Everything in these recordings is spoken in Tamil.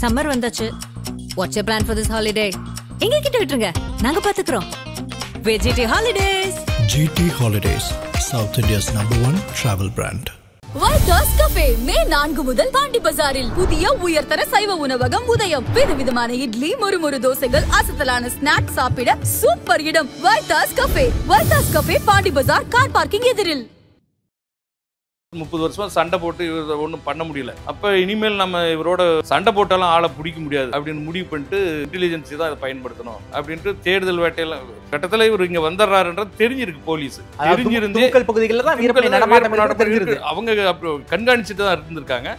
சம்மர் வந்தாச்சு. What's your plan for this holiday? எங்க கிட்ட விட்டுருங்க, நாங்க பாத்துக்கிறோம். VGT Holidays. GT Holidays, South India's #1 travel brand. வைத்தாஸ் கஃபே மே 4 முதல் பாண்டி பஜாரில் புதிய உயர்தர சைவ உணவகம் உதயம். விதவிதமான இட்லி, முறுமுறு தோசைகள், அசத்தலான ஸ்நாக்ஸ் சாப்பிட சூப்பர் இடம் வைத்தாஸ் கஃபே. வைத்தாஸ் கஃபே, பாண்டி பஜார், கார் பார்க்கிங் எதிரில். 30 வருஷமா சண்டை போட்டு ஒன்றும் பண்ண முடியல. அப்ப இனிமேல் நம்ம இவரோட சண்டை போட்டாலும் ஆளை பிடிக்க முடியாது அப்படின்னு முடிவு பண்ணிட்டு இன்டெலிஜென்சி தான் அதை பயன்படுத்தணும் அப்படின்ட்டு தேடுதல் வேட்டையெல்லாம் கட்டத்தில் இவர் இங்க வந்துடுறாருன்றது தெரிஞ்சிருக்கு. போலீஸ் தெரிஞ்சிருந்து அவங்க கண்காணிச்சுட்டு தான் இருந்திருக்காங்க.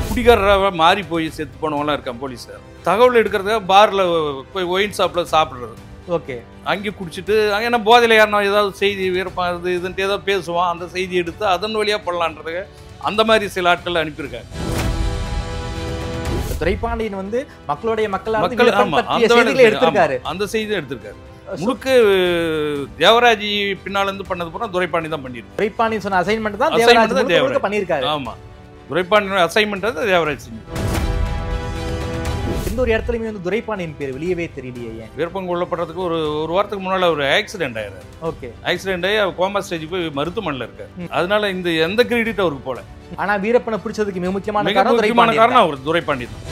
குடிகாரராக மாறி போய் செத்து போனவங்களாம் இருக்கான் போலீஸ். தகவல் எடுக்கிறதுக்காக பார்ல போய் ஒயின் ஷாப்ல சாப்பிடுறது. ஓகே, அங்கே குடிச்சிட்டு அங்கே என்ன போதையில் யாருனா ஏதாவது செய்தி விருப்பம் இது இதுன்ட்டு ஏதாவது பேசுவான், அந்த செய்தி எடுத்து அதன் வழியாக பண்ணலான்றதுக்கு அந்த மாதிரி சில ஆட்கள் அனுப்பியிருக்காங்க. துரைப்பாண்டியன் வந்து மக்களுடைய மக்கள் எடுத்திருக்காரு, அந்த செய்தியை எடுத்திருக்காரு. முழுக்க தேவராஜ் பின்னால இருந்து பண்ணது பூரா துரைப்பாண்டி தான் பண்ணிருக்கு. துரைப்பாண்டியன் சொன்ன அசைன்மெண்ட் தான் தேவராஜ் பண்ணியிருக்காரு. ஆமா, துரைப்பாண்டியன் அசைன்மெண்ட் தான் தேவராஜ் செஞ்சு. எந்த ஒரு இடத்துலயுமே வந்து துரைப்பாண்டியன் பேர் வெளியவே தெரியலையே. விருப்பம் கொள்ளப்படுறதுக்கு ஒரு வாரத்துக்கு முன்னால ஒரு ஆக்சிடென்ட் ஆயிடுறாரு. ஓகே, ஆக்சிடென்ட் ஆகி கோமா ஸ்டேஜ் போய் மருத்துவமனையில் இருக்காரு. அதனால இந்த எந்த கிரெடிட் அவருக்கு போல. ஆனா வீரப்பனை பிடிச்சதுக்கு மிக முக்கியமான காரணம் அவர் துரைப்பாண்டி தான்.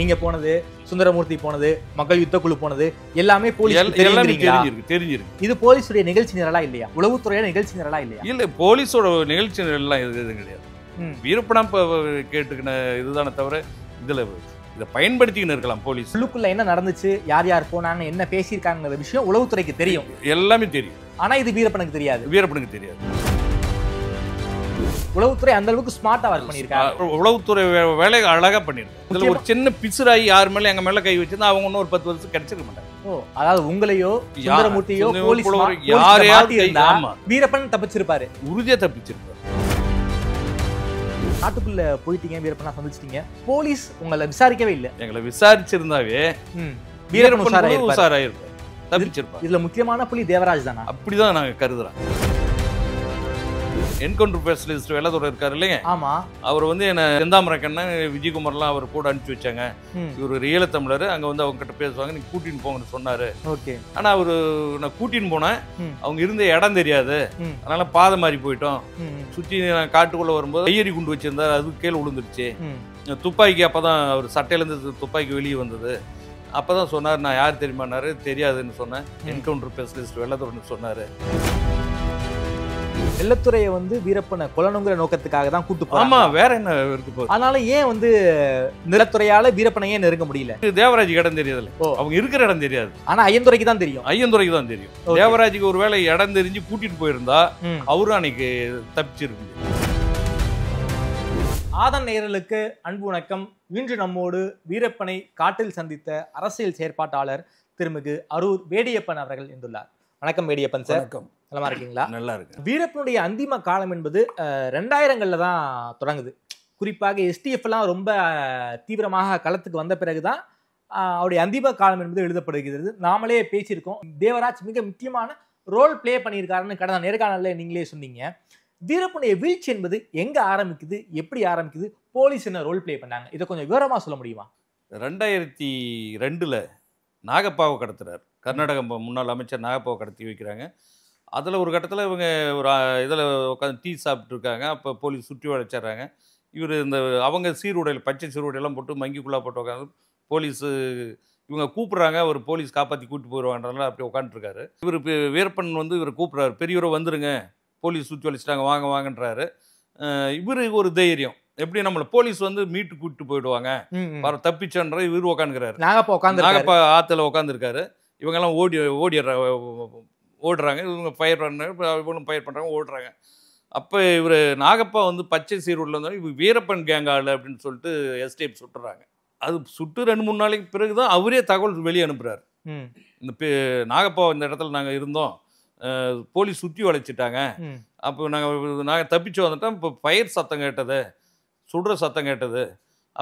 நீங்க போனது, சுந்தரமூர்த்தி போனது, மக்கள் யுத்த குழு போனது எல்லாமே போலீஸ் தெரிஞ்சிருக்கு. இது போலீஸுடைய நிகழ்ச்சி நிரலா இல்லையா? உளவுத்துறையோட நிகழ்ச்சி நிரலா இல்லையா? இல்ல, போலீஸோட நிகழ்ச்சி நிரலாம் எதுவும் கிடையாது. வீரப்பனா கேட்டுக்கின இதுதானே தவிர இதுல இதை பயன்படுத்திக்கின்னு இருக்கலாம். போலீஸ் உள்ளுக்குள்ள என்ன நடந்துச்சு, யார் யார் போனாங்க, என்ன பேசியிருக்காங்கிற விஷயம் உளவுத்துறைக்கு தெரியும், எல்லாமே தெரியும். ஆனா இது வீரப்பனுக்கு தெரியாது. வீரப்பனுக்கு தெரியாது. உளவுத்துறை அந்த அளவுக்கு ஸ்மார்ட்டா ஒர்க் பண்ணிருக்காங்க. உளவுத்துறை வேலை அழகா பண்ணிருக்கு. இதுல ஒரு சின்ன பிசுராகி யார் மேல எங்க மேல கை வச்சிருந்தா அவங்க இன்னும் ஒரு 10 வருஷம் கிடைச்சிருக்க மாட்டாங்க. ஓ, அதாவது உங்களையோ சுந்தரமூர்த்தியோ போலீஸ் யாரையாவது வீரப்பன் தப்பிச்சிருப்பாரு, உறுதியா தப்பிச்சிருப்பாரு. நாட்டுக்குள்ள போயிட்டீங்க, வீரப்பனா சந்திச்சிட்டீங்க, போலீஸ் உங்களை விசாரிக்கவே இல்லை. எங்களை விசாரிச்சிருந்தாவே வீரப்பன் உஷாராயிருப்பார், தப்பிச்சிருப்பார். இதுல முக்கியமான புள்ளி தேவராஜ் தானா? அப்படிதான் நாங்க கருதுறோம். என்கவுண்டர் ஸ்பெஷலிஸ்ட் வெள்ளத்தோட இருக்காரு இல்லைங்க, ஆமா, அவர் வந்து என்ன செந்தாமரக்கண்ணன் விஜயகுமார்லாம் அவர் கூட அனுப்பிச்சு வச்சாங்க. இவர் ரியல தமிழர், அங்க வந்து அவங்க கிட்ட பேசுவாங்க, நீங்க கூட்டின்னு போங்கன்னு சொன்னாரு. ஓகே, ஆனா அவரு நான் கூட்டின்னு போனேன், அவங்க இருந்த இடம் தெரியாது, அதனால பாதை மாறி போயிட்டோம். சுற்றி காட்டுக்குள்ள வரும்போது கையெறி குண்டு வச்சிருந்தாரு, அது கீழே விழுந்துருச்சு. துப்பாக்கி அப்பதான் அவர் சட்டையில இருந்து துப்பாக்கி வெளியே வந்தது. அப்பதான் சொன்னார், நான் யார் தெரியுமானாரு, தெரியாதுன்னு சொன்னேன். என்கவுண்டர் ஸ்பெஷலிஸ்ட் வெள்ளத்தோடன்னு சொன்னாரு. வெள்ளத்துறையை வந்து வீரப்பனை கொல்லணுங்கிற நோக்கத்துக்காக தான் கூட்டு போறாங்க. ஆமா, வேற என்ன இருக்கு போகுது. அதனால ஏன் வந்து நிலத்துறையால வீரப்பனை ஏன் நெருங்க முடியல? தேவராஜுக்கு இடம் தெரியாதுல்ல, அவங்க இருக்கிற இடம் தெரியாது. ஆனா ஐயந்துரைக்கு தான் தெரியும். ஐயந்துரைக்கு தான் தெரியும். தேவராஜுக்கு ஒரு வேளை இடம் தெரிஞ்சு கூட்டிட்டு போயிருந்தா அவரும் அன்னைக்கு தப்பிச்சிருக்கு. ஆதன் நேயர்களுக்கு அன்பு வணக்கம். இன்று நம்மோடு வீரப்பனை காட்டில் சந்தித்த அரசியல் செயற்பாட்டாளர் திருமிகு அரூர் வேடியப்பன் அவர்கள் இருந்துள்ளார். வணக்கம் வேடியப்பன் சார். வணக்கம். நலமா இருக்கீங்களா? நல்லா இருக்கு. வீரப்பனுடைய அந்திம காலம் என்பது 2000களில் தான் தொடங்குது. குறிப்பாக எஸ்டிஎஃப் எல்லாம் ரொம்ப தீவிரமாக களத்துக்கு வந்த பிறகுதான் அவருடைய அந்திம காலம் என்பது எழுதப்படுகிறது. நாமளே பேசியிருக்கோம், தேவராஜ் மிக முக்கியமான ரோல் பிளே பண்ணியிருக்காருன்னு கடந்த நேர்காணலில் நீங்களே சொன்னீங்க. வீரப்பனுடைய வீழ்ச்சி என்பது எங்க ஆரம்பிக்குது, எப்படி ஆரம்பிக்குது, போலீஸ் என்ன ரோல் பிளே பண்ணாங்க, இதை கொஞ்சம் விவரமா சொல்ல முடியுமா? 2002 நாகப்பாவை கடத்துறாரு. கர்நாடக முன்னாள் அமைச்சர் நாகப்பாவை கடத்தி வைக்கிறாங்க. அதில் ஒரு கட்டத்தில் இவங்க ஒரு இதில் உட்காந்து டீ சாப்பிட்டு இருக்காங்க. அப்போ போலீஸ் சுற்றி வளைச்சிட்றாங்க. இவர் இந்த அவங்க சீருடையில் பச்சை சீருடையெல்லாம் போட்டு மங்கிக்குள்ளே போட்டு உட்காந்து போலீஸு இவங்க கூப்பிட்றாங்க. அவர் போலீஸ் காப்பாற்றி கூப்பிட்டு போயிடுவாங்கன்றதுனால அப்படி உட்காந்துருக்காரு. இவர் வீரப்பன் வந்து இவர் கூப்பிட்றாரு, பெரியவரை வந்துருங்க, போலீஸ் சுற்றி வலிச்சிட்டாங்க, வாங்க வாங்கன்றாரு. இவர் ஒரு தைரியம், எப்படி நம்மளை போலீஸ் வந்து மீட்டு கூப்பிட்டு போயிடுவாங்க, வர தப்பிச்சன்ற இவர் உட்காந்துக்கிறாரு. நாகப்பா ஆற்றுல உட்காந்துருக்காரு. இவங்கெல்லாம் ஓடுறாங்க, இவங்க ஃபயர் பண்ணுறாங்க, இவங்களும் ஃபயர் பண்ணுறாங்க, ஓடுறாங்க. அப்போ இவர் நாகப்பா வந்து பச்சை சீருடையில் இருந்தாலும் இவர் வீரப்பன் கேங் ஆள் அப்படின்னு சொல்லிட்டு எஸ்டேப் சுட்டுறாங்க. அது சுட்டு 2-3 நாளைக்கு பிறகு தான் அவரே தகவல் வெளியே அனுப்புகிறார். இந்த நாகப்பா இந்த இடத்துல நாங்கள் இருந்தோம், போலீஸ் சுற்றி வளைச்சிட்டாங்க, அப்போ நாங்கள் தப்பிச்சு வந்துட்டோம், இப்போ ஃபயர் சத்தம் கேட்டது, சுடுற சத்தம் கேட்டது,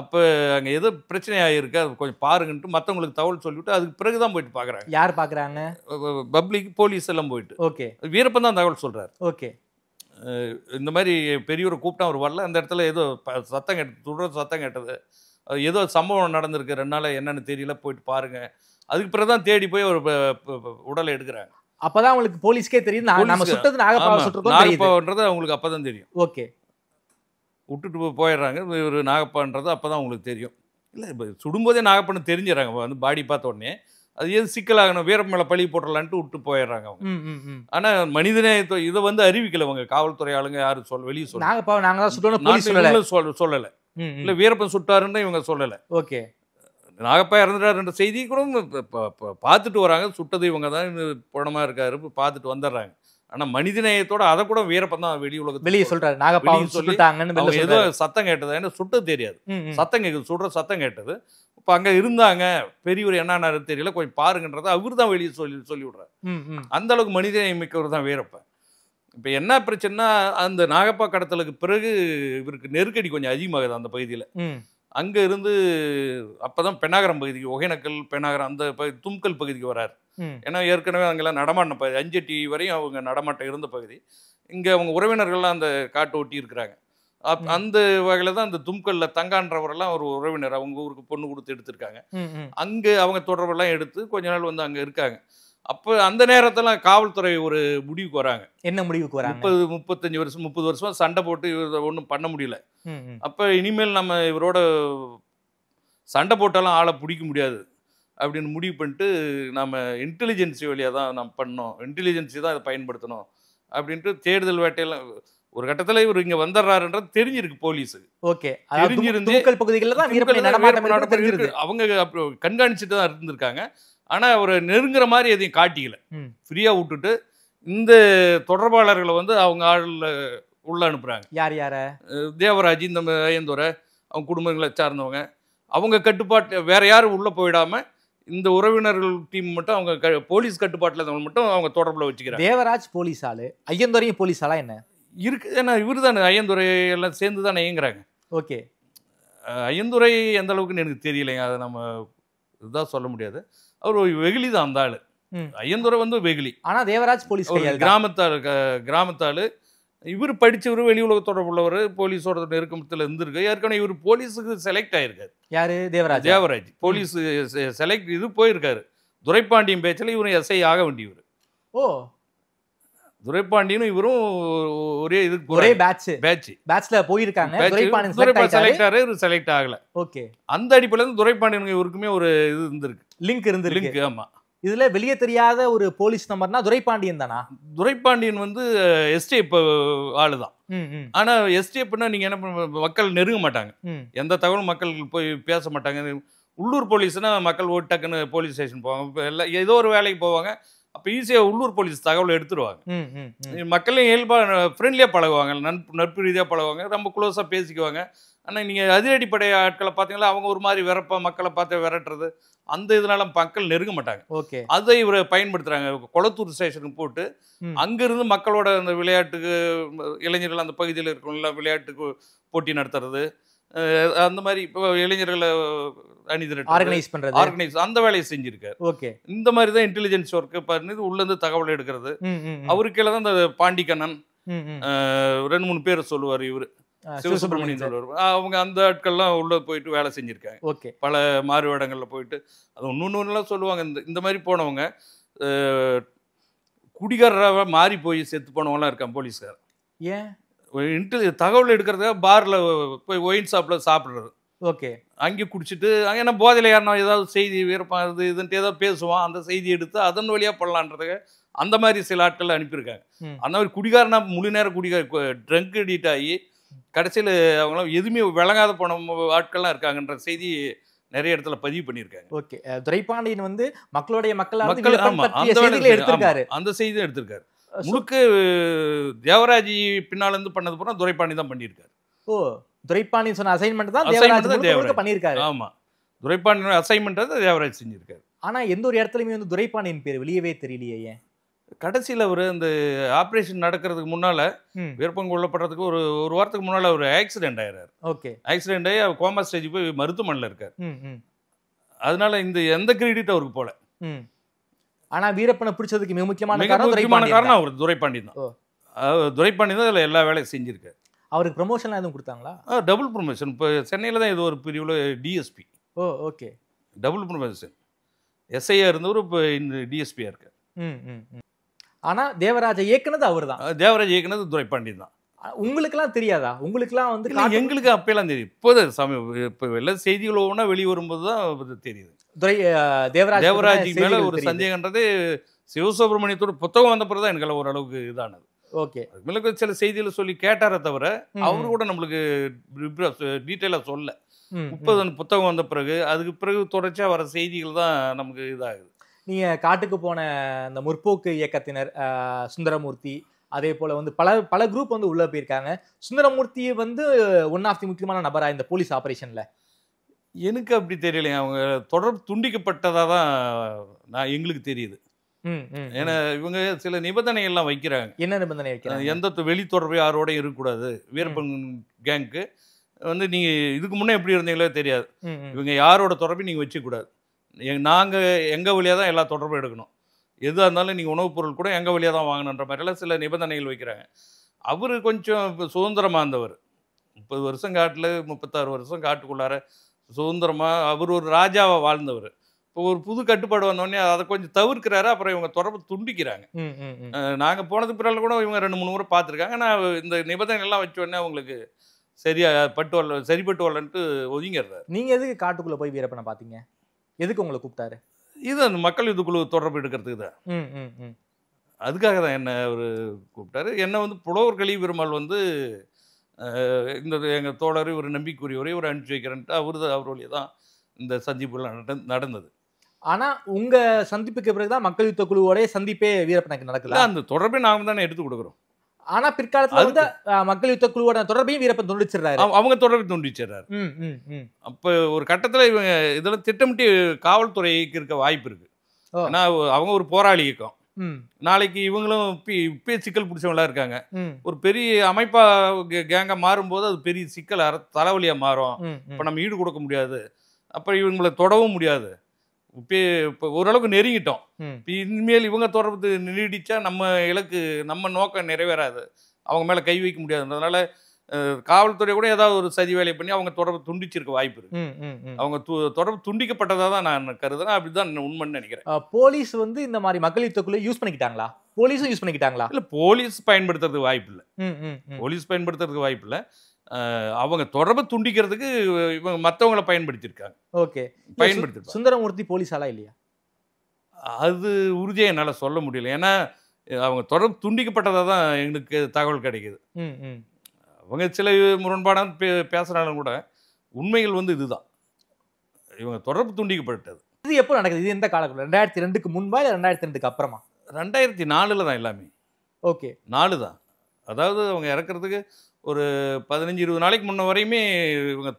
அப்போ அங்கே ஏதோ பிரச்சனை ஆகிருக்கு, அது கொஞ்சம் பாருங்கன்ட்டு மற்றவங்களுக்கு தகவல் சொல்லிவிட்டு அதுக்கு பிறகு தான் போயிட்டு பார்க்குறாங்க. யார் பார்க்குறாங்க? பப்ளிக், போலீஸ் எல்லாம் போயிட்டு. ஓகே, வீரப்பன் தான் தகவல் சொல்கிறார். ஓகே, இந்த மாதிரி பெரியவரை கூப்பிட்டா அவர் வரல. அந்த இடத்துல ஏதோ சத்தம் கேட்டது, துடுற சத்தம் கேட்டது. ஏதோ சம்பவம் நடந்திருக்கு 2 நாள், என்னன்னு தெரியல, போயிட்டு பாருங்க. அதுக்கு பிறகு தான் தேடி போய் ஒரு உடலை எடுக்கிறாங்க. அப்பதான் அவங்களுக்கு போலீஸ்க்கே தெரியுது நம்ம சுட்டது நாகப்பாவை சுட்டுருக்கோம். நாகப்பான்றது அவங்களுக்கு அப்பதான் தெரியும். ஓகே, விட்டுட்டு போயிடுறாங்க. இவர் நாகப்பான்றது அப்பதான் அவங்களுக்கு தெரியும். இல்லை, இப்போ சுடும்போதே நாகப்பான்னு தெரிஞ்சிடறாங்க. வந்து பாடி பார்த்த உடனே அது எது சிக்கலாகணும், வீரம் மேலே பழி போட்டுடலான்ட்டு விட்டு போயிடுறாங்க அவங்க. ஆனால் மனிதனே இதை வந்து அறிவிக்கல அவங்க காவல்துறை ஆளுங்க, யாரும் வெளியே சொல்ல நாகப்பாவை நாங்க தான் சுட்டோம் சொல்லலை. இல்லை, வீரப்பன் சுட்டாருன்னு இவங்க சொல்லலை. ஓகே, நாகப்பா இறந்துட்டாருன்ற செய்தி கூட பார்த்துட்டு வராங்க. சுட்டது இவங்க தான், பணமாக இருக்காரு, பார்த்துட்டு வந்துடுறாங்க. ஆனால் மனிதநேயத்தோட அதை கூட வீரப்பன் தான் வெளியே சொல்றாரு. நாகப்பாவை சுட்டுட்டாங்கன்னு ஏதோ சத்தம் கேட்டது, ஏன்னா சுட்டது தெரியாது, சத்தம் கேட்குது, சுடுற சத்தம் கேட்டது. இப்போ அங்கே இருந்தாங்க பெரியவர், என்னன்னு தெரியல, கொஞ்சம் பாருங்கன்றதை அவர் தான் வெளியே சொல்லி விடுறாரு. அந்த அளவுக்கு மனிதநேயம் மிக்கவர் தான் வீரப்பன். இப்போ என்ன பிரச்சனைனா, அந்த நாகப்பா கடத்தலுக்கு பிறகு இவருக்கு நெருக்கடி கொஞ்சம் அதிகமாகுது அந்த பகுதியில். அங்கே இருந்து அப்போதான் பெண்ணாகரம் பகுதிக்கு, ஒகேனக்கல் பெண்ணாகரம் அந்த தும்கல் பகுதிக்கு வராரு. ஏன்னா ஏற்கனவே அங்கெல்லாம் நடமாட்டின பகுதி, அஞ்சட்டி வரையும் அவங்க நடமாட்டம் இருந்த பகுதி. இங்கே அவங்க உறவினர்கள்லாம் அந்த காட்டை ஒட்டி இருக்கிறாங்க. அந்த வகையில் தான் அந்த தும்கல்ல தங்கான்றவரெல்லாம் ஒரு உறவினர், அவங்க ஊருக்கு பொண்ணு கொடுத்து எடுத்திருக்காங்க. அங்கே அவங்க தொடர்பெல்லாம் எடுத்து கொஞ்ச நாள் வந்து அங்கே இருக்காங்க. அப்போ அந்த நேரத்தில் காவல்துறை ஒரு முடிவுக்கு வராங்க. என்ன முடிவுக்கு வராங்க? 35 வருஷம் 30 வருஷமா சண்டை போட்டு ஒன்றும் பண்ண முடியல. அப்போ இனிமேல் நம்ம இவரோட சண்டை போட்டாலும் ஆளை பிடிக்க முடியாது அப்படின்னு முடிவு பண்ணிட்டு, நம்ம இன்டெலிஜென்சி வழியாக தான் நம்ம பண்ணோம், இன்டெலிஜென்சி தான் இதை பயன்படுத்தணும் அப்படின்ட்டு தேடுதல் வேட்டையெல்லாம் ஒரு கட்டத்தில் இவர் இங்கே வந்துடுறாருன்றது தெரிஞ்சிருக்கு போலீஸுக்கு. ஓகே, தெரிஞ்சிருந்து பகுதிகளில் தான் அவங்க கண்காணிச்சுட்டு தான் இருந்திருக்காங்க. ஆனால் அவர் நெருங்குற மாதிரி எதையும் காட்டிக்கல, ஃப்ரீயாக விட்டுட்டு இந்த தொடர்பாளர்களை வந்து அவங்க ஆளில் உள்ள அனுப்புகிறாங்க. யார் யார? தேவராஜ், இந்த ஐயந்துரை, அவங்க குடும்பங்களை சார்ந்தவங்க, அவங்க கட்டுப்பாட்டு வேற யாரும் உள்ளே போயிடாமல் இந்த உறவினர்கள் டீம் மட்டும் அவங்க போலீஸ் கட்டுப்பாட்டில் மட்டும் அவங்க தொடர்பில் வச்சுக்கிறாங்க. தேவராஜ் போலீஸ் ஆளு, ஐயந்துரையும் போலீஸ் ஆளா என்ன இருக்கு? ஏன்னா இவர் தானே ஐயந்துரை எல்லாம் சேர்ந்து தானே இயங்குறாங்க. ஓகே, ஐயந்துரை எந்த அளவுக்குன்னு எனக்கு தெரியலைங்க, அதை நம்ம இதுதான் சொல்ல முடியாது. அவர் வெகுளி தான் அந்த ஆளு. ஐயந்துரை வந்து வெகுளி. ஆனா தேவராஜ் போலீஸ் கிராமத்தாள். இவர் படிச்சவர், வெளி உலக தொடர்பு உள்ளவர், போலீஸோட நெருக்கத்தில் இருந்திருக்கு. ஏற்கனவே இவர் போலீஸுக்கு செலக்ட் ஆயிருக்காரு. யாரு? தேவராஜ் போலீஸ் செலக்ட் இது போயிருக்காரு. துரைப்பாண்டியன் பேச்சில் இவரும் எஸ்ஐ ஆக வேண்டியவர். ஓ, துரைப்பாண்டியனும் இவரும் ஒரே பேட்ச்ல போயிருக்காங்க. செலக்ட் ஆகல. ஓகே, அந்த அடிப்படையில இருந்து துரைப்பாண்டியனுக்கு இவருக்குமே ஒரு இது இருந்திருக்கு, லிங்க் இருந்திருக்கு. ஆமா. இதுல வெளியே தெரியாத ஒரு போலீஸ் நம்பர்னா துரைப்பாண்டியன் தானா? துரைப்பாண்டியன் வந்து எஸ்டேப் ஆளுதான். ஆனா எஸ்டேப்னா நீங்க என்ன மக்கள் நெருங்க மாட்டாங்க, எந்த தகவலும் மக்கள் போய் பேச மாட்டாங்க. உள்ளூர் போலீஸ்னா மக்கள் டக்குன்னு போலீஸ் ஸ்டேஷன் போவாங்க, ஏதோ ஒரு வேலைக்கு போவாங்க. அப்போ ஈஸியாக உள்ளூர் போலீஸ் தகவல் எடுத்துருவாங்க. மக்களையும் இயல்பாக ஃப்ரெண்ட்லியாக பழகுவாங்க, நட்பு ரீதியாக பழகுவாங்க, ரொம்ப க்ளோஸாக பேசிக்குவாங்க. ஆனால் நீங்கள் அதிரடிப்படை ஆட்களை பார்த்தீங்களா, அவங்க ஒரு மாதிரி மக்களை பார்த்து விரட்டுறது, அந்த இதனால மக்கள் நெருங்க மாட்டாங்க. ஓகே, அதை இவரை பயன்படுத்துகிறாங்க. கொளத்தூர் ஸ்டேஷனுக்கு போட்டு அங்கேருந்து மக்களோட அந்த விளையாட்டுக்கு, இளைஞர்கள் அந்த பகுதியில் இருக்கிறவங்கள விளையாட்டுக்கு போட்டி நடத்துறது, அந்த மாதிரி இப்போ இளைஞர்களை ஆர்கனைஸ் அந்த வேலையை செஞ்சிருக்காரு. ஓகே, இந்த மாதிரி தான் இன்டெலிஜென்ஸ் ஒர்க்கு பண்ணி உள்ள இருந்து தகவல் எடுக்கிறது. அவருக்கே தான் இந்த பாண்டிக்கண்ணன் 2-3 பேர் சொல்லுவார், இவரு சிவசுப்ரமணியன் சொல்லுவார். அவங்க அந்த ஆட்கள்லாம் உள்ள போயிட்டு வேலை செஞ்சிருக்காங்க. ஓகே, பல மாறு வேடங்கள்ல போயிட்டு அது ஒன்னொன்னுலாம் சொல்லுவாங்க. இந்த மாதிரி போனவங்க குடிகாரராக மாறி போய் செத்து போனவங்களாம் இருக்காங்க போலீஸ்கார். ஏன்? தகவல் எடுக்கிறதுக்காக பார்ல போய் ஒயின் ஷாப்ல சாப்பிடுறது. ஓகே, அங்கே குடிச்சிட்டு அங்கே என்ன போதையில் யாருனா ஏதாவது செய்தி வீரப்பா இது இதுன்ட்டு ஏதாவது பேசுவான், அந்த செய்தி எடுத்து அதன் வழியாக பண்ணலான்றதுக்கு அந்த மாதிரி சில ஆட்கள் அனுப்பியிருக்காங்க. அந்த மாதிரி குடிகாரனா முழு நேரம் ட்ரங்க் எடிட் ஆகி கடைசியில் அவங்களாம் எதுவுமே விளங்காத போன ஆட்கள்லாம் இருக்காங்கன்ற செய்தி நிறைய இடத்துல பதிவு பண்ணியிருக்காங்க. ஓகே, துரைப்பாண்டியன் வந்து மக்களுடைய எடுத்திருக்காரு, அந்த செய்தி எடுத்திருக்காரு. முழுக்க தேவராஜி பின்னால இருந்து பண்ணது போனா துரைப்பாண்டி தான் பண்ணியிருக்காரு. ஓ, துரைப்பாண்டியன் சொன்ன அசைன்மெண்ட் தான் தேவராஜ் பண்ணியிருக்காரு. ஆமா, துரைப்பாண்டியன் அசைன்மெண்ட் தான் தேவராஜ் செஞ்சிருக்காரு. ஆனா எந்த ஒரு இடத்துலயுமே வந்து துரைப்பாண்டியன் பேர் வெளியவே தெரியலையே. ஏன்? கடைசியில் அவர் அந்த ஆப்ரேஷன் நடக்கிறதுக்கு முன்னால விருப்பம் கொள்ளப்படுறதுக்கு ஒரு வாரத்துக்கு முன்னால ஒரு ஆக்சிடென்ட் ஆயிடுறாரு. ஓகே, ஆக்சிடென்ட் ஆகி அவர் கோமா ஸ்டேஜ் போய் மருத்துவமனையில் இருக்காரு. அதனால இந்த எந்த கிரெடிட் அவருக்கு போல. ஆனா வீரப்பனை பிடிச்சதுக்கு மிக முக்கியமான காரணம் அவர் துரைப்பாண்டியன் தான். துரைப்பாண்டி தான் அதில் எல்லா வேலையும் செஞ்சுருக்காரு. அவருக்கு ப்ரமோஷன்லாம் எதுவும் கொடுத்தாங்களா? Double promotion. இப்போ சென்னையில் தான் ஏதோ ஒரு பிரிவில் DSP. Oh okay. Double promotion. எஸ்ஐயா இருந்தவர் இப்போ டிஎஸ்பியாக இருக்கார். ஆனால் தேவராஜை இயக்குனது அவர் தான். தேவராஜ் இயக்குனது துரைப்பாண்டி தான். உங்களுக்குலாம் தெரியாதா? உங்களுக்குலாம் வந்து எங்களுக்கு அப்பெல்லாம் தெரியும். இப்போ எல்லா செய்திகள் ஒவ்வொன்றா வெளியே வரும்போது தான் தெரியுது. தேவராஜ் மேலே ஒரு சந்தேகன்றது சிவசுப்ரமணியத்தோட புத்தகம் வந்த பிறகு தான் எனக்கு ஓரளவுக்கு இதானது. ஓகே. அதுக்கு சில செய்திகளை சொல்லி கேட்டாரே தவிர அவரு கூட நம்மளுக்கு டீட்டெயிலாக சொல்ல. 30 புத்தகம் வந்த பிறகு அதுக்கு பிறகு தொடர்ச்சியாக வர செய்திகள் தான் நமக்கு இதாகுது. நீங்கள் காட்டுக்கு போன இந்த முற்போக்கு இயக்கத்தினர் சுந்தரமூர்த்தி, அதே போல் வந்து பல குரூப் வந்து உள்ளே போயிருக்காங்க. சுந்தரமூர்த்தி வந்து ஒன் ஆஃப் தி முக்கியமான நபரா இந்த போலீஸ் ஆப்ரேஷனில்? எனக்கு அப்படி தெரியலைங்க. அவங்க தொடர்பு துண்டிக்கப்பட்டதாக தான் எங்களுக்கு தெரியுது. ஏன்னா இவங்க சில நிபந்தனைகள்லாம் வைக்கிறாங்க. என்ன நிபந்தனை வைக்கிறாங்க? எந்த வெளி தொடர்பு யாரோடையும் இருக்கக்கூடாது. வீரப்பன் கேங்க்கு வந்து நீங்கள் இதுக்கு முன்னே எப்படி இருந்தீங்களோ தெரியாது. இவங்க யாரோட தொடர்பையும் நீங்கள் வச்சுக்கூடாது. நாங்கள் எங்கள் வழியாக தான் எல்லா தொடர்பும் எடுக்கணும். எதாக இருந்தாலும் நீங்கள் உணவுப் பொருள் கூட எங்கள் வழியாக தான் வாங்கணுன்ற மாதிரிலாம் சில நிபந்தனைகள் வைக்கிறாங்க. அவர் கொஞ்சம் சுதந்திரமாக இருந்தவர். 30 வருஷம் காட்டில் 36 வருஷம் காட்டுக்குள்ளார சுதந்திரமாக அவர் ஒரு ராஜாவை வாழ்ந்தவர். இப்போ ஒரு புது கட்டுப்பாடு வந்தோடனே அதை கொஞ்சம் தவிர்க்கிறாரு. அப்புறம் இவங்க தொடர்பு துண்டிக்கிறாங்க. நாங்கள் போனதுக்கு பிறகு கூட இவங்க 2-3 முறை பார்த்துருக்காங்க. ஆனால் இந்த நிபந்தனைகள்லாம் வச்ச உடனே அவங்களுக்கு சரிப்பட்டு வரலன்ட்டு ஒதுங்கிடுறாரு. நீங்கள் எதுக்கு காட்டுக்குள்ளே போய் வீரப்பனை பார்த்தீங்க? எதுக்கு உங்களை கூப்பிட்டாரு? இது அந்த மக்கள் இதுக்குழு தொடர்பு எடுக்கிறதுக்கு தான். அதுக்காக தான் என்ன அவர் கூப்பிட்டாரு. என்ன வந்து புலவர் கலி பெருமாள் வந்து இந்த எங்கள் தோழர் ஒரு நம்பிக்கையுரியவரை ஒரு அனுப்பிச்சு வைக்கிறேன்ட்டு அவர் வழியாக தான் இந்த சந்திப்புகள் நடந்தது. ஆனால் உங்கள் சந்திப்புக்கு பிறகு தான் மக்கள் யுத்த குழுவோடைய சந்திப்பே வீரப்பனுக்கு நடக்கல. அந்த தொடர்பை நாங்கள் தானே எடுத்து கொடுக்குறோம். ஆனா பிற்காலத்துல வந்து மக்கள் யுத்த குழுவோட தொடர்பையும் வீரப்பன் துண்டிச்சிடறாரு. அவங்க தொடர்பை துண்டிச்சிடறாரு. அப்போ ஒரு கட்டத்தில் இவங்க இதெல்லாம் திட்டமிட்டு காவல்துறைக்கு இருக்க வாய்ப்பு இருக்கு. ஏன்னா அவங்க ஒரு போராளி இயக்கம். நாளைக்கு இவங்களும் இப்பே சிக்கல் பிடிச்சவங்களா இருக்காங்க. ஒரு பெரிய அமைப்பா கேங்கா மாறும்போது அது பெரிய சிக்கல் தலைவலியா மாறும். இப்போ நம்ம ஈடு கொடுக்க முடியாது. அப்புறம் இவங்களை தொடவும் முடியாது. இப்போ ஓரளவுக்கு நெருங்கிட்டோம். இனிமேல் இவங்க தொடர்பு நீடிச்சா நம்ம இலக்கு நம்ம நோக்கம் நிறைவேறாது. அவங்க மேலே கை வைக்க முடியாதுன்றதுனால காவல்துறை கூட ஏதாவது ஒரு சதி வேலை பண்ணி அவங்க தொடர்பு துண்டிச்சிருக்க வாய்ப்பு இருக்கு. அவங்க தொடர்பு துண்டிக்கப்பட்டதாக தான் நான் கருதுறேன். அப்படிதான் உண்மைன்னு நினைக்கிறேன். போலீஸ் வந்து இந்த மாதிரி மக்கள் யுத்தக்குள்ள யூஸ் பண்ணிக்கிட்டாங்களா? போலீஸும் யூஸ் பண்ணிக்கிட்டாங்களா? இல்லை, போலீஸ் பயன்படுத்துறதுக்கு வாய்ப்பு இல்லை. போலீஸ் பயன்படுத்துறதுக்கு வாய்ப்பு இல்லை. அவங்க தொடர்பை துண்டிக்கிறதுக்கு இவங்க மற்றவங்களை பயன்படுத்தியிருக்காங்க. ஓகே, பயன்படுத்தி. சுந்தரமூர்த்தி போலீஸாலா இல்லையா? அது உறுதியாக என்னால் சொல்ல முடியல. ஏன்னா அவங்க தொடர்பு துண்டிக்கப்பட்டதாக தான் எங்களுக்கு தகவல் கிடைக்குது. அவங்க சில முரண்பாடான பேசுகிறாலும் கூட உண்மைகள் வந்து இதுதான். இவங்க தொடர்பு துண்டிக்கப்பட்டது. இது எப்போ நடக்குது? இது எந்த காலகட்டம்? 2002க்கு முன்பா இல்லை 2002க்கு அப்புறமா? 2004 தான் எல்லாமே. ஓகே, 4 தான். அதாவது அவங்க இறக்குறதுக்கு ஒரு 15-20 நாளைக்கு முன்ன வரையுமே இவங்க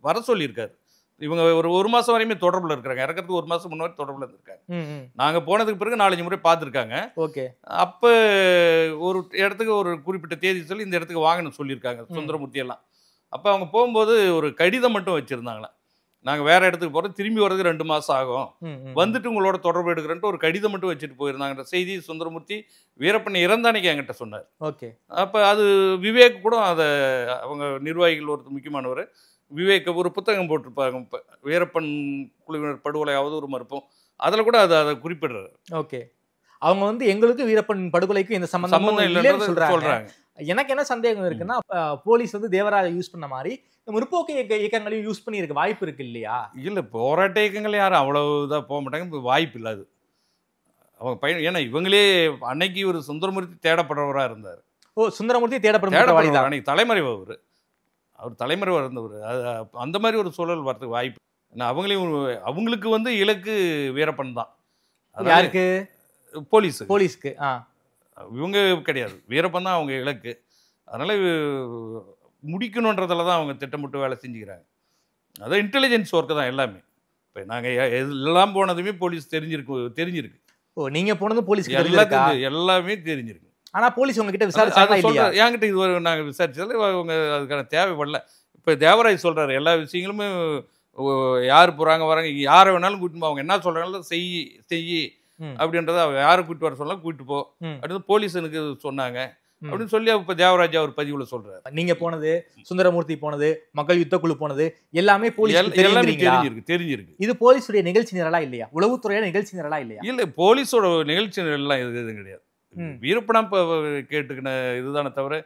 வர சொல்லியிருக்காரு. இவங்க ஒரு மாதம் வரையுமே தொடர்பில் இருக்கிறாங்க. இறக்கிறதுக்கு 1 மாதம் முன்னாடி தொடர்பில் இருந்திருக்காங்க. நாங்கள் போனதுக்கு பிறகு 4-5 முறை பார்த்துருக்காங்க. ஓகே, அப்போ ஒரு இடத்துக்கு ஒரு குறிப்பிட்ட தேதி சொல்லி இந்த இடத்துக்கு வாங்கணும்னு சொல்லியிருக்காங்க சுந்தரமூர்த்தி எல்லாம். அப்போ அவங்க போகும்போது ஒரு கடிதம் மட்டும் வச்சுருந்தாங்களா, நாங்கள் வேறு இடத்துக்கு போகிறோம், திரும்பி வர்றதுக்கு 2 மாதம் ஆகும், வந்துட்டு உங்களோட தொடர்பு எடுக்கிறேன்ட்டு ஒரு கடிதம் மட்டும் வச்சுட்டு போயிருந்தாங்கன்ற செய்தி சுந்தரமூர்த்தி வீரப்பன் இறந்த அன்னைக்கு என்கிட்ட சொன்னார். ஓகே, அப்போ அது விவேக் கூட அதை அவங்க நிர்வாகிகள் ஒருத்தர் முக்கியமானவர் விவேக் ஒரு புத்தகம் போட்டிருப்பாங்க, வீரப்பன் குழுவினர் படுகொலையாவது ஒரு மறுப்போம், அதில் கூட அதை குறிப்பிடுறாரு. ஓகே, அவங்க வந்து எங்களுக்கு வீரப்பன் படுகொலைக்கும் இந்த சம்பந்தம் இல்லைன்னு சொல்றாங்க. எனக்கு என்ன சந்தேகம் இருக்குன்னா, போலீஸ் வந்து தேவராஜை யூஸ் பண்ண மாதிரி முற்போக்கு இயக்கங்களையும் யூஸ் பண்ணி இருக்க வாய்ப்பு இருக்கு இல்லையா? இல்லை, போராட்ட இயக்கங்கள் யாரும் அவ்வளவு இதாக போக மாட்டாங்க. இப்போ வாய்ப்பு இல்லாது அவங்க ஏன்னா இவங்களே அன்னைக்கு ஒரு சுந்தரமூர்த்தி தேடப்படுறவராக இருந்தார். ஓ, சுந்தரமூர்த்தி தேடப்படுற அன்னைக்கு தலைமறைவு அவர் தலைமறைவாக இருந்தவர். அந்த மாதிரி ஒரு சூழல் வரதுக்கு வாய்ப்பு. ஏன்னா அவங்களுக்கு வந்து இலக்கு வீரப்பன் தான். யாருக்கு? போலீஸ்க்கு. இவங்க கிடையாது, வீரப்பன் தான் அவங்க இலக்கு. அதனால முடிக்கணுன்றதுல தான் அவங்க திட்டமிட்டு வேலை செஞ்சுக்கிறாங்க. அதான் இன்டெலிஜென்ஸ் ஒர்க்கு தான் எல்லாமே. இப்போ நாங்கள் எல்லாம் போனதுமே போலீஸ் தெரிஞ்சிருக்கு. ஓ, நீங்கள் போனதும் போலீஸ் எல்லாமே தெரிஞ்சிருக்கு. ஆனால் போலீஸ் உங்ககிட்ட விசாரிச்சாங்க? என்கிட்ட இது நாங்கள் விசாரிச்சதில் அவங்க அதுக்கான தேவைப்படல. இப்போ தேவராஜ் சொல்கிறாரு, எல்லா விஷயங்களுமே யார் போகிறாங்க வராங்க, யாரை வேணாலும் கூட்டிட்டு அவங்க என்ன சொல்கிறாங்களோ செய் அப்படின்றத யாரை கூப்பிட்டு வர சொல்லலாம் கூப்பிட்டு போ அப்படின்னு போலீஸ் எனக்கு சொன்னாங்க. அப்படின்னு சொல்லி இப்ப தேவராஜ் அவர் பதிவுல சொல்றாரு. நீங்க போனது, சுந்தரமூர்த்தி போனது, மக்கள் யுத்த குழு போனது எல்லாமே போலீஸ் எல்லாமே தெரிஞ்சிருக்கு. இது போலீஸுடைய நிகழ்ச்சி நிரலா இல்லையா? உளவுத்துறையோட நிகழ்ச்சி நிரலா இல்லையா? இல்ல, போலீஸோட நிகழ்ச்சி எல்லாம் எதுவும் கிடையாது. வீரப்பணம் கேட்டுக்கின இதுதானே தவிர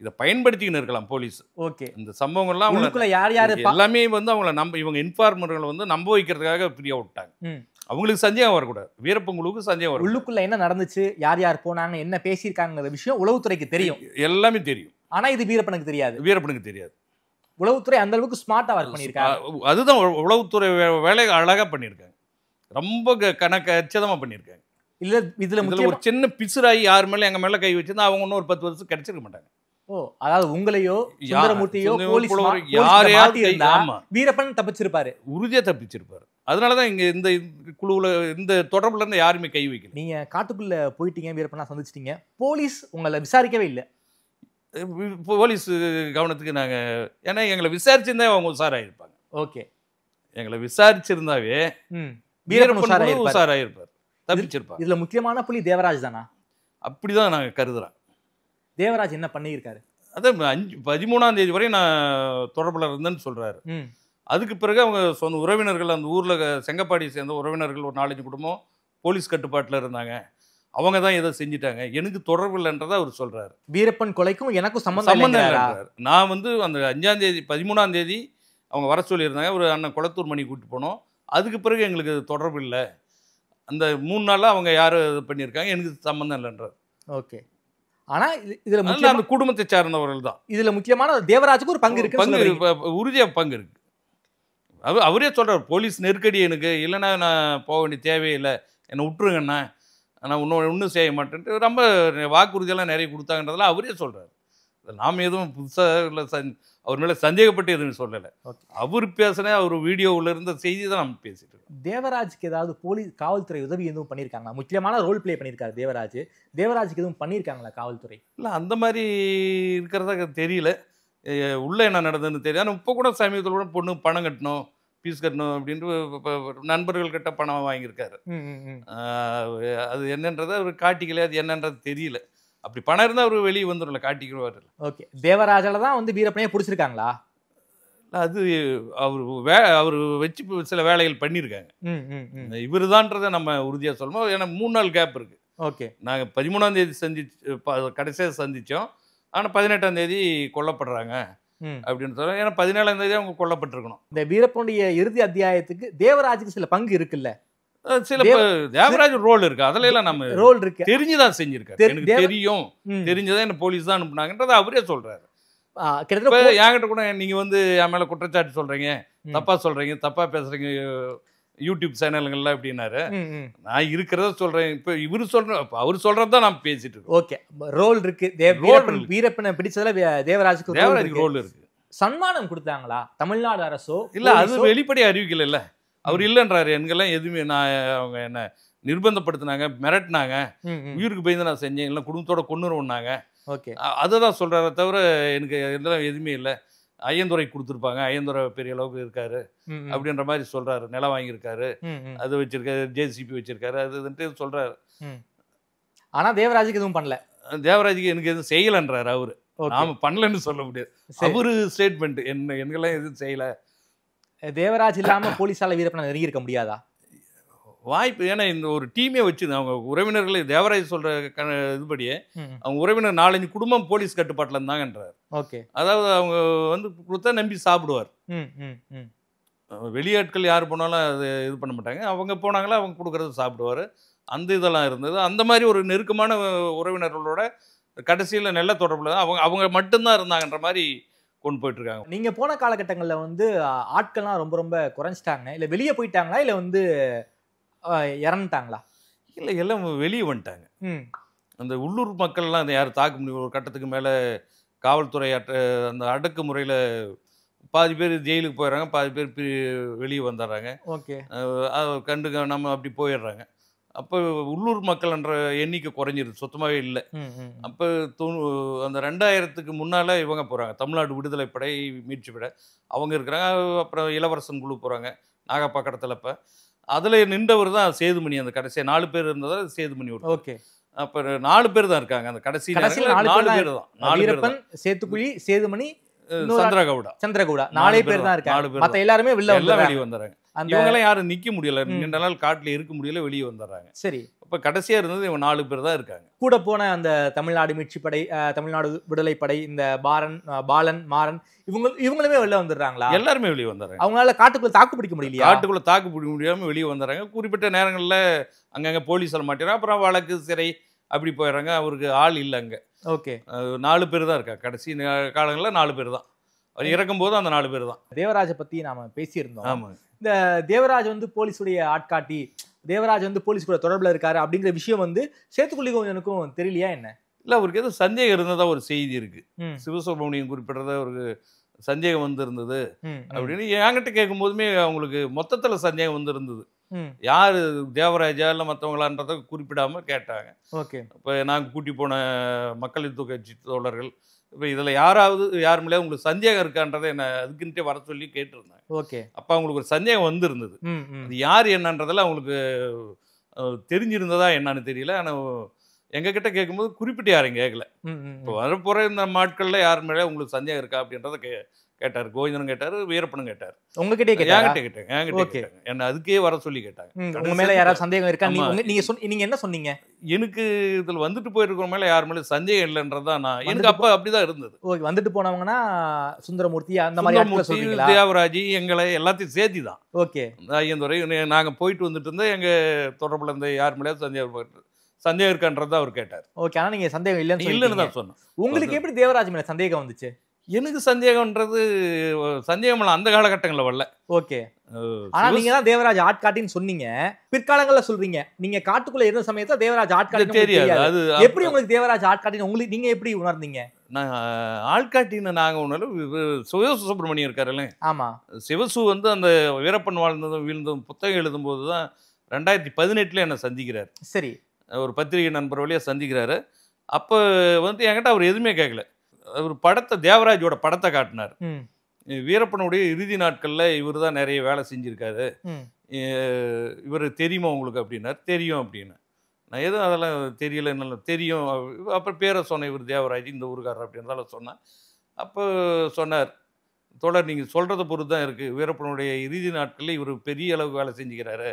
இதை பயன்படுத்திக்கின்னு இருக்கலாம் போலீஸ். ஓகே, இந்த சம்பவங்கள்லாம் யார் யாரு எல்லாமே அவங்கள இவங்க இன்ஃபார்மர்களை நம்ப வைக்கிறதுக்காக ஃப்ரீயா விட்டாங்க. அவங்களுக்கு சந்தேகம் வரக்கூடாது, வீரப்பங்குழுவுக்கு சந்தேகம் வரும். உள்ளுக்குள்ள என்ன நடந்துச்சு, யார் யார் போனாங்க, என்ன பேசியிருக்காங்கிற விஷயம் உளவுத்துறைக்கு தெரியும், எல்லாமே தெரியும். ஆனா இது வீரப்பனுக்கு தெரியாது. வீரப்பனுக்கு தெரியாது. உளவுத்துறை அந்த அளவுக்கு ஸ்மார்ட்டா ஒர்க் பண்ணிருக்காங்க. அதுதான் உளவுத்துறை வேலை அழகா பண்ணியிருக்காங்க, ரொம்ப கச்சிதமா பண்ணியிருக்காங்க. இல்ல இதுல ஒரு சின்ன பிசுராயி யார் மேல எங்க மேல கை வச்சிருந்தா அவங்க இன்னும் ஒரு 10 வருஷம் கிடைச்சிருக்க மாட்டாங்க. அதாவது உங்களையோ சுந்தரமூர்த்தியோ வீரப்பன் தப்பிச்சிருப்பாரு, உறுதியா தப்பிச்சிருப்பாரு. அதனாலதான் இங்க இந்த குழுவுல இந்த தொடர்புல இருந்து யாருமே கை வைக்கல. நீங்க காட்டுக்குள்ள போயிட்டீங்க, வீரப்பனா சந்திச்சிட்டீங்க, போலீஸ் உங்களை விசாரிக்கவே இல்லை. போலீஸ் கவனத்துக்கு நாங்க, ஏன்னா எங்களை விசாரிச்சிருந்தா அவங்க உஷாராயிருப்பாங்க. ஓகே, எங்களை விசாரிச்சிருந்தாவே வீரப்பன் உஷாராயிருப்பார், தப்பிச்சிருப்பார். இதுல முக்கியமான புள்ளி தேவராஜ் தானா? அப்படிதான் நாங்க கருதுறோம். தேவராஜ் என்ன பண்ணியிருக்காரு? அதான் 13ஆம் தேதி வரை நான் தொடர்புல இருந்தேன்னு சொல்றாரு. அதுக்கு பிறகு அவங்க சொந்த உறவினர்கள், அந்த ஊர்ல செங்கப்பாடி சேர்ந்த உறவினர்கள் ஒரு 4-5 குடும்பம் போலீஸ் கட்டுப்பாட்டுல இருந்தாங்க, அவங்க தான் ஏதோ செஞ்சுட்டாங்க, எனக்கு தொடர்பு இல்லைன்றதை அவர் சொல்றாரு. வீரப்பன் கொலைக்கும் எனக்கும் சம்பந்தம் இல்லை. நான் அந்த 5ஆம் தேதி 13ஆம் தேதி அவங்க வர சொல்லியிருந்தாங்க, ஒரு அண்ணன் குளத்தூர் மணி கூப்பிட்டு போனோம். அதுக்கு பிறகு எங்களுக்கு தொடர்பு இல்லை, அந்த 3 நாளா அவங்க யாரும் இது பண்ணியிருக்காங்க, எனக்கு சம்பந்தம் இல்லைன்றார். ஓகே, ஆனா இதுல அந்த குடும்பத்தை சார்ந்தவர்கள் தான். இதுல முக்கியமான தேவராஜுக்கு ஒரு பங்கு இருக்கு, உறுதியா பங்கு இருக்கு. அவரே சொல்றாரு, போலீஸ் நெருக்கடி எனக்கு இல்லைன்னா நான் போக வேண்டிய தேவையில்லை, என்னை விட்டுருங்கண்ணா, நான் ஒன்றும் செய்ய மாட்டேன்ட்டு ரொம்ப வாக்குறுதியெல்லாம் நிறைய கொடுத்தாங்கன்றதெல்லாம் அவரே சொல்றாரு. நாம் எதுவும் புதுசாக இல்லை, அவர் மேலே சந்தேகப்பட்டு எதுவும் சொல்லலை. அவர் பேசின அவர் வீடியோவில் இருந்த செய்தி தான் நம்ம பேசிட்டு இருக்கோம். தேவராஜுக்கு ஏதாவது காவல்துறை உதவி எதுவும் பண்ணியிருக்காங்களா? முக்கியமான ரோல் பிளே பண்ணியிருக்காரு தேவராஜுக்கு எதுவும் பண்ணியிருக்காங்களா காவல்துறை? இல்லை, அந்த மாதிரி இருக்கிறதா தெரியல. உள்ளே என்ன நடந்ததுன்னு தெரியும். ஆனால் இப்போ கூட சமீபத்தில் கூட பொண்ணு பணம் கட்டணும், ஃபீஸ் கட்டணும் அப்படின்ட்டு நண்பர்கள்கிட்ட பணம் வாங்கியிருக்காரு. அது என்னன்றதை அவர் காட்டிக்கல, அது என்னன்றது தெரியல. அப்படி பணம் இருந்தால் அவர் வெளியே வந்துடல, காட்டிக்குவார். ஓகே, தேவராஜால தான் வீரப்பனையே பிடிச்சிருக்காங்களா? அது அவர் வச்சு சில வேலைகள் பண்ணியிருக்காங்க. இவர் தான்றதை நம்ம உறுதியாக சொல்லணும். ஏன்னா 3 நாள் கேப் இருக்கு. ஓகே, நாங்கள் 13ஆம் தேதி கடைசியாக சந்தித்தோம், ஆனால் 18ஆம் தேதி கொல்லப்படுறாங்க அப்படின்னு சொல்ல. ஏன்னா 17ஆம் தேதி அவங்க கொல்லப்பட்டிருக்கணும். இந்த வீரப்பனுடைய இறுதி அத்தியாயத்துக்கு தேவராஜுக்கு சில பங்கு இருக்குல்ல, சில தேவராஜ் ரோல் இருக்கு, அதுல எல்லாம் நம்ம ரோல் இருக்கு, தெரிஞ்சுதான் செஞ்சிருக்காரு. எனக்கு தெரியும், தெரிஞ்சதான் என்ன போலீஸ் தான் அனுப்புனாங்கன்றதை அவரே சொல்றாரு. என்கிட்ட கூட நீங்க என் மேல குற்றச்சாட்டு சொல்றீங்க, தப்பா சொல்றீங்க, தப்பா பேசுறீங்க யூடியூப் சேனல்கள்லாம் அப்படின்னாரு. நான் இருக்கிறத சொல்றேன், இப்ப இவரு அவர் சொல்றதான் நான் பேசிட்டு இருக்கேன். ஓகே, ரோல் இருக்கு, வீரப்பனை பிடிச்சதுல தேவராஜுக்கு ரோல் இருக்கு. சன்மானம் கொடுத்தாங்களா தமிழ்நாடு அரசோ? இல்ல, அது வெளிப்படையா அறிவிக்கல. இல்ல, அவர் இல்லைன்றாரு. எங்கெல்லாம் எதுவுமே அவங்க என்ன நிர்பந்தப்படுத்தினாங்க, மிரட்டினாங்க, உயிருக்கு பயந்து நான் செஞ்சேன், இல்லை குடும்பத்தோட கொன்னுருவனாங்க. ஓகே, அதை தான் சொல்றாரு தவிர எனக்கு இதெல்லாம் எதுவுமே இல்லை. ஐயந்துறை கொடுத்துருப்பாங்க, ஐயந்துறை பெரிய அளவுக்கு இருக்காரு அப்படின்ற மாதிரி சொல்றாரு. நிலம் வாங்கியிருக்காரு, அது வச்சிருக்காரு, ஜேசிபி வச்சிருக்காரு, அதுன்ட்டு சொல்றாரு. ஆனா தேவராஜுக்கு எதுவும் பண்ணல. தேவராஜுக்கு எனக்கு எதுவும் செய்யலன்றாரு அவரு. நாம பண்ணலன்னு சொல்ல முடியாது, அவரு ஸ்டேட்மெண்ட். எங்கெல்லாம் எதுவும் செய்யல. தேவராஜ் இல்லாம போலீஸால வீரப்பனை நெருங்கி இருக்க முடியாதா? வாய்ப்பு. ஏன்னா இந்த ஒரு டீமே வச்சு அவங்க உறவினர்களை தேவராஜ் சொல்ற இதுபடியே அவங்க உறவினர் 4-5 குடும்பம் போலீஸ் கட்டுப்பாட்டில் இருந்தாங்கன்றார். ஓகே, அதாவது அவங்க கொடுத்தா நம்பி சாப்பிடுவார். வெளியாட்கள் யார் போனாலும் அது இது பண்ண மாட்டாங்க, அவங்க போனாங்களா அவங்க கொடுக்கறது சாப்பிடுவார். அந்த இதெல்லாம் இருந்தது. அந்த மாதிரி ஒரு நெருக்கமான உறவினர்களோட கடைசியில் நல்ல தொடர்பில் அவங்க மட்டும்தான் இருந்தாங்கன்ற மாதிரி கொண்டு போயிட்டு இருக்காங்க. நீங்க போன காலகட்டங்களில் ஆட்கள்லாம் ரொம்ப ரொம்ப குறைஞ்சிட்டாங்க, இல்லை வெளியே போயிட்டாங்களா, இல்லை இறந்துட்டாங்களா? இல்லை, எல்லாம் வெளியே வந்துட்டாங்க. அந்த உள்ளூர் மக்கள்லாம் அதை யாரும் தாக்க முடியும். ஒரு கட்டத்துக்கு மேலே காவல்துறை அந்த அடக்குமுறையில் பாதி பேர் ஜெயிலுக்கு போயிடுறாங்க, பாதி பேர் வெளியே வந்துடுறாங்க. ஓகே, நம்ம அப்படி போயிடுறாங்க. அப்போ உள்ளூர் மக்கள்ன்ற எண்ணிக்கை குறைஞ்சிருது, சுத்தமாகவே இல்லை. அப்போ அந்த 2000க்கு முன்னால் இவங்க போகிறாங்க, தமிழ்நாடு விடுதலை படை மீட்சி படை அவங்க இருக்கிறாங்க. அப்புறம் இளவரசன் குழு போகிறாங்க நாகப்பா கடத்தல. இப்போ அதில் நின்றவர் தான் சேதுமணி. அந்த கடைசியாக 4 பேர் இருந்ததால் சேதுமணி ஒரு. ஓகே, அப்ப 4 பேர் தான் இருக்காங்க அந்த கடைசி கடைசியில நேரத்துல 4 4 பேர் பேர் தான் 4 பேர் வீரப்பன், சேத்துக்குழி, சேதுமணி, சந்திரகவுடா சந்திரகூடா 4 4 பேர் தான் இருக்காங்க. 4 பேர் மத்த எல்லாருமே வெளில எல்லாம் வந்து வெளியே வந்துடுறாங்க. அந்த இவங்க எல்லாம் யாரும் நிக்க முடியல, நீண்ட நாள் காட்டுல இருக்க முடியல, வெளியே வந்துடுறாங்க. சரி. அப்ப கடைசியா இருந்தது இவங்க 4 பேர் தான் இருக்காங்க. கூட போன அந்த தமிழ்நாடு மீட்சி படை, தமிழ்நாடு விடுதலை படை, இந்த பாலன், மாறன் இவங்களுமே வெளில வந்துடுறாங்களா? எல்லாருமே வெளியே வந்துடுறாங்க. அவங்களால காட்டுக்குள்ள தாக்கு பிடிக்க முடியலையா? காட்டுக்குள்ள தாக்கு பிடிக்க முடியாம வெளியே வந்துடுறாங்க. குறிப்பிட்ட நேரங்கள்ல அங்கங்க போலீஸால மாட்டிடுறாங்க. அப்புறம் வழக்கு, சிறை அப்படி போயிடுறாங்க. அவருக்கு ஆள் இல்லை அங்க. ஓகே. 4 பேர் தான் இருக்காங்க. கடைசி காலங்களில் 4 பேர் தான். அவர் இறக்கும் போது அந்த 4 பேர் தான். தேவராஜ பத்தி நாம பேசியிருந்தோம். ஆமா. இந்த தேவராஜ் வந்து போலீஸுடைய ஆட்காட்டி, தேவராஜ் வந்து போலீஸ் கூட தொடர்புல இருக்காரு அப்படிங்கிற விஷயம் வந்து சேத்துக்குழி கோவிந்தனுக்கும் தெரியலையா என்ன? இல்ல, அவருக்கு எதுவும் சந்தேகம் இருந்ததா ஒரு செய்தி இருக்கு. சிவசுப்ரமணியன் குறிப்பிட்டதா ஒரு சந்தேகம் வந்து இருந்தது அப்படின்னு என்கிட்ட கேட்கும் போதுமே அவங்களுக்கு மொத்தத்துல சந்தேகம் வந்து இருந்தது. யாரு தேவராஜா இல்லை மற்றவங்களான்றத குறிப்பிடாம கேட்டாங்க. ஓகே. இப்போ நாங்கள் கூட்டி போன மக்கள் நீதி கட்சி தோழர்கள் இப்போ இதில் யாராவது யார் மேலே உங்களுக்கு சந்தேகம் இருக்கான்றதை என்ன அதுக்குன்ட்டே வர சொல்லி கேட்டிருந்தாங்க. ஓகே. அப்போ அவங்களுக்கு ஒரு சந்தேகம் வந்திருந்தது. அது யார் என்னன்றதெல்லாம் அவங்களுக்கு தெரிஞ்சிருந்ததா என்னன்னு தெரியல. ஆனால் எங்ககிட்ட கேட்கும்போது குறிப்பிட்டு யாரும் கேட்கல. இப்போ வரப்போகிற இந்த நாட்களில் யார் மேலே உங்களுக்கு சந்தேகம் இருக்கா அப்படின்றத கேட்டார். கோவிந்தனும் கேட்டார், வீரப்பனும் கேட்டார். உங்ககிட்டே கேட்டாங்க. என்ன அதுக்கே வர சொல்லி கேட்டாங்க. உங்க மேல யாராவது சந்தேகம் இருக்கா? நீங்க என்ன சொன்னீங்க? எனக்கு இதுல வந்துட்டு போயிருக்கிற மேல யார் மேல சந்தேகம் இல்லைன்றதான் நான் எனக்கு அப்ப அப்படிதான் இருந்தது. ஓகே. வந்துட்டு போனவங்கன்னா சுந்தரமூர்த்தி அந்த மாதிரி ஆட்களை சொல்றீங்களா? தேவராஜி எங்களை எல்லாத்தையும் சேர்த்தி தான். ஓகே. ஐயந்துரை நாங்க போயிட்டு வந்துட்டு இருந்தா எங்க தொடர்புல இருந்த யார் மேலே சந்தேகம் இருக்கான்றதான் அவர் கேட்டார். ஓகே. ஆனா நீங்க சந்தேகம் இல்லைன்னு தான் சொன்னேன். உங்களுக்கு எப்படி தேவராஜ் மேல சந்தேகம் வந்துச்சு? எனக்கு சந்தேகம்ன்றது சந்தேகம் அந்த காலகட்டங்களில் வரல. ஓகே. ஆனா நீங்க தான் தேவராஜ் ஆட்காட்டின்னு சொன்னீங்க, பிற்காலங்கள்ல சொல்றீங்க. நீங்க காட்டுக்குள்ள இருந்த சமயத்துல தேவராஜ் ஆட்காட்டி தெரியாது. அது எப்படி உங்களுக்கு தேவராஜ் ஆட்காட்டின்னு உங்களுக்கு நீங்க எப்படி உணர்ந்தீங்க? நான் ஆள்காட்டின்னு நாங்க உணர்வு சிவசுப்ரமணியம் இருக்காருல்ல. ஆமா. சிவசு வந்து அந்த வீரப்பன் வாழ்ந்ததும் வீழ்ந்ததும் புத்தகம் எழுதும் போது தான் 2018 என்னை சந்திக்கிறார். சரி. ஒரு பத்திரிகை நண்பர் வழியா சந்திக்கிறாரு. அப்போ வந்து என்கிட்ட அவர் எதுவுமே கேட்கல. அவர் படத்தை, தேவராஜோட படத்தை காட்டினார். வீரப்பனுடைய இறுதி நாட்களில் இவர் தான் நிறைய வேலை செஞ்சுருக்காரு, இவர் தெரியுமா உங்களுக்கு அப்படின்னார். தெரியும் அப்படின்னு. நான் எதுவும் அதெல்லாம் தெரியல, நல்லா தெரியும். அப்புறம் பேரை சொன்னேன், இவர் தேவராஜ் இந்த ஊருக்காரர் அப்படின்றதால சொன்னேன். அப்போ சொன்னார், தோழர் நீங்கள் சொல்கிறத பொறுத்து தான் இருக்குது, வீரப்பனுடைய இறுதி நாட்களில் இவர் பெரிய அளவுக்கு வேலை செஞ்சுக்கிறாரு,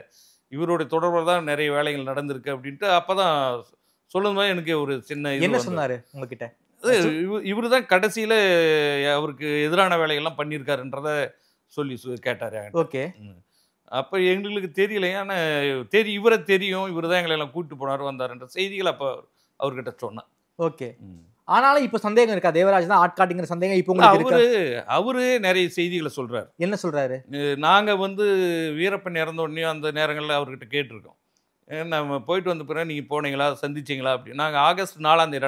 இவருடைய தொடர்பில் தான் நிறைய வேலைகள் நடந்திருக்கு அப்படின்ட்டு அப்போ தான் சொல்லும் போது எனக்கு ஒரு சின்ன என்ன சொன்னார் உங்ககிட்ட? இவரு தான் கடைசியில் அவருக்கு எதிரான வேலைகள்லாம் பண்ணியிருக்காருன்றத சொல்லி கேட்டார். ஓகே. அப்போ எங்களுக்கு தெரியல, ஏன்னா இவரை தெரியும், இவர் தான் எங்களை எல்லாம் கூப்பிட்டு போனார் வந்தாருன்ற செய்திகள் அப்போ அவர்கிட்ட சொன்னேன். ஓகே. ஆனாலும் இப்போ சந்தேகம் இருக்கா? தேவராஜ் தான் ஆட்காட்டிங்கிற சந்தேகம் இப்போ உங்களுக்கு? அவரு நிறைய செய்திகளை சொல்றாரு. என்ன சொல்றாரு? நாங்க வந்து வீரப்பன் இறந்த உடனே அந்த நேரங்களில் அவர்கிட்ட கேட்டிருக்கோம், நம்ம போயிட்டு வந்த பிறகு நீங்கள் போனீங்களா, சந்திச்சிங்களா அப்படி. நாங்கள் ஆகஸ்ட் 4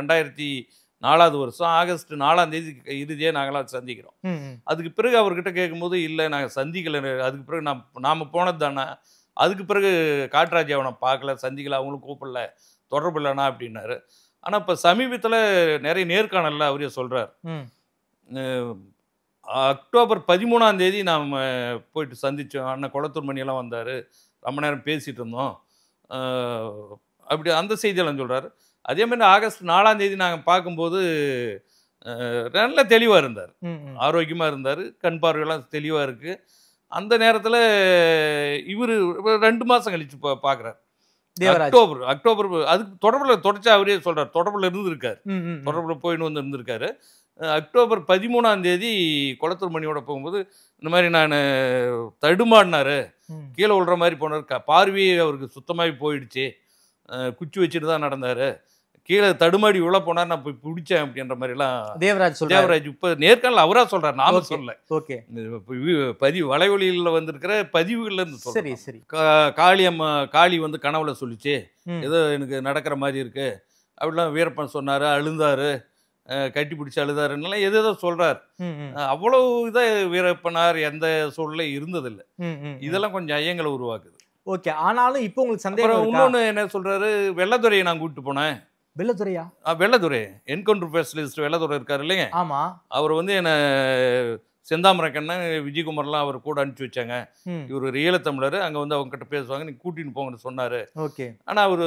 2004 வருஷம் ஆகஸ்ட் 4 இறுதியாக நாங்களாம் சந்திக்கிறோம். அதுக்கு பிறகு அவர்கிட்ட கேட்கும்போது இல்லை நாங்கள் சந்திக்கலை, அதுக்கு பிறகு நாம் போனது தானே, அதுக்கு பிறகு காட்ராஜ் அவனை பார்க்கல, சந்திக்கல, அவங்களும் கூப்பிடல, தொடர்பு இல்லைனா அப்படின்னாரு. ஆனால் இப்போ சமீபத்தில் நிறைய நேர்காணலில் அவரே சொல்கிறார். அக்டோபர் 13 நாம் போயிட்டு சந்தித்தோம், அண்ணன் குளத்தூர் மணியெல்லாம் வந்தார், ரொம்ப நேரம் பேசிகிட்டு இருந்தோம் அப்படி அந்த செய்தியெல்லாம் சொல்கிறாரு. அதே மாதிரி ஆகஸ்ட் 4 நாங்கள் பார்க்கும்போது நல்ல தெளிவாக இருந்தார், ஆரோக்கியமாக இருந்தார், கண் பார்வையெல்லாம் தெளிவாக இருக்குது. அந்த நேரத்தில் இவர் 2 மாதம் கழிச்சு பார்க்குறார். அக்டோபர் அதுக்கு தொடர்பில் அவரே சொல்கிறார், தொடர்பில் இருந்திருக்கார், தொடர்பில் போயின்னு வந்து இருந்திருக்காரு. அக்டோபர் 13 குளத்தூர் மணியோட போகும்போது இந்த மாதிரி நான் தடுமாடினார், கீழே விழுற மாதிரி போனார், பார்வையே அவருக்கு சுத்தமாகி போயிடுச்சு, குச்சி வச்சுட்டு தான் நடந்தார், கீழே தடுமாடி உள்ள போனார், நான் போய் பிடிச்சேன் அப்படின்ற மாதிரிலாம் தேவராஜ் இப்போ நேர்காணல் அவராக சொல்கிறார், நாம சொல்ல. ஓகே. வலைவலியில் வந்திருக்கிற பதிவுகள்ல இருந்து சொல்றேன். சரி. காளி வந்து கனவுல சொல்லிச்சு, ஏதோ எனக்கு நடக்கிற மாதிரி இருக்கு அப்படிலாம் வீரப்பன் சொன்னார், அழுந்தாரு, கட்டி பிடிச்சி அழுதாருன்னா எதோ சொல்றார். அவ்வளவு இதை வீரப்பனார் எந்த சூழல இருந்ததில்லை. இதெல்லாம் கொஞ்சம் ஐயங்களை உருவாக்குது. ஓகே. ஆனாலும் இப்போ உங்களுக்கு சந்தேகம் இன்னொன்னு என்ன சொல்றாரு, வெள்ளத்துறையை நான் கூப்பிட்டு போனேன். வெள்ளத்துறையா? வெள்ளத்துறை என்கவுண்டர் ஸ்பெஷலிஸ்ட் வெள்ளத்துறை இருக்காரு இல்லைங்க. ஆமா. அவர் வந்து என்ன செந்தாமரை கண்ணன் விஜயகுமார்லாம் அவர் கூட அனுப்பிச்சி வச்சாங்க. ம். இவர் ஒரு ஈழத்தமிழர், அங்கே வந்து அவங்ககிட்ட பேசுவாங்க, நீங்கள் கூட்டின்னு போங்கன்னு சொன்னார். ஓகே. ஆனால் அவர்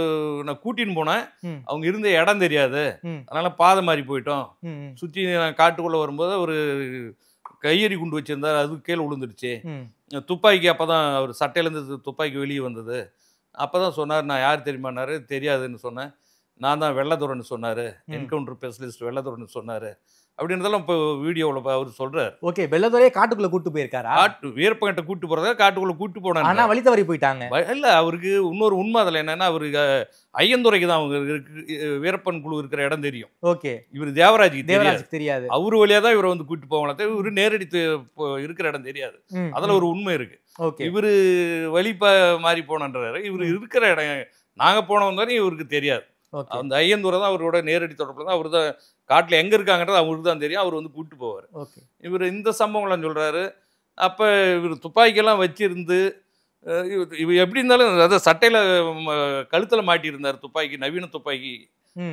நான் கூட்டின்னு போனேன், ம். அவங்க இருந்த இடம் தெரியாது, ம். அதனால் பாதை மாறி போயிட்டோம். ம். ம். சுற்றி நான் காட்டுக்குள்ளே வரும்போது ஒரு கையெறி குண்டு வச்சுருந்தார், அது கீழே விழுந்துருச்சு. ம். துப்பாக்கி அப்போ தான் அவர் சட்டையிலேருந்து துப்பாக்கி வெளியே வந்தது. அப்போ தான் சொன்னார், நான் யார் தெரியுமானாரு. தெரியாதுன்னு சொன்னேன். நான் தான் வெள்ளதுரன்னு சொன்னார், என்கவுண்டர் ஸ்பெஷலிஸ்ட் வெள்ளதுரன்னு சொன்னார் அப்படின்றதெல்லாம் இப்போ வீடியோவில் அவர் சொல்கிறார். ஓகே. வெள்ளதுரையே காட்டுக்குள்ள கூட்டு போயிருக்காரா? வீரப்பங்கிட்ட கூட்டு போகிறத காட்டுக்குள்ளே கூட்டு ஆனா போனாங்க. வழி தவறி போயிட்டாங்க. இல்லை, அவருக்கு இன்னொரு உண்மை அதில் என்னன்னா, அவருக்கு ஐயந்துறைக்கு தான் அவங்க வீரப்பன் குழு இருக்கிற இடம் தெரியும். ஓகே. இவர் தேவராஜுக்கு தெரியாது. தேவராஜுக்கு தெரியாது. அவரு வழியாக தான் இவரை வந்து கூட்டு போவாங்களே, இவரு நேரடி இருக்கிற இடம் தெரியாது. ம். அதில் ஒரு உண்மை இருக்கு. ஓகே. இவரு வழி மாறி போனன்றாரு. இவர் இருக்கிற இடம் நாங்கள் போனவங்க வரையும் இவருக்கு தெரியாது. ஓகே. அந்த ஐயந்தூரை தான் அவரோட நேரடி தொடர்பில் தான். அவர் தான் காட்டில் எங்கே இருக்காங்கன்றது அவருக்கு தான் தெரியும். அவர் வந்து கூப்பிட்டு போவார். ஓகே. இவர் இந்த சம்பவங்கள்லாம் சொல்கிறாரு. அப்போ இவர் துப்பாக்கியெல்லாம் வச்சிருந்து இவர் எப்படி இருந்தாலும் அதாவது சட்டையில் கழுத்தில் மாட்டியிருந்தார் துப்பாக்கி, நவீன துப்பாக்கி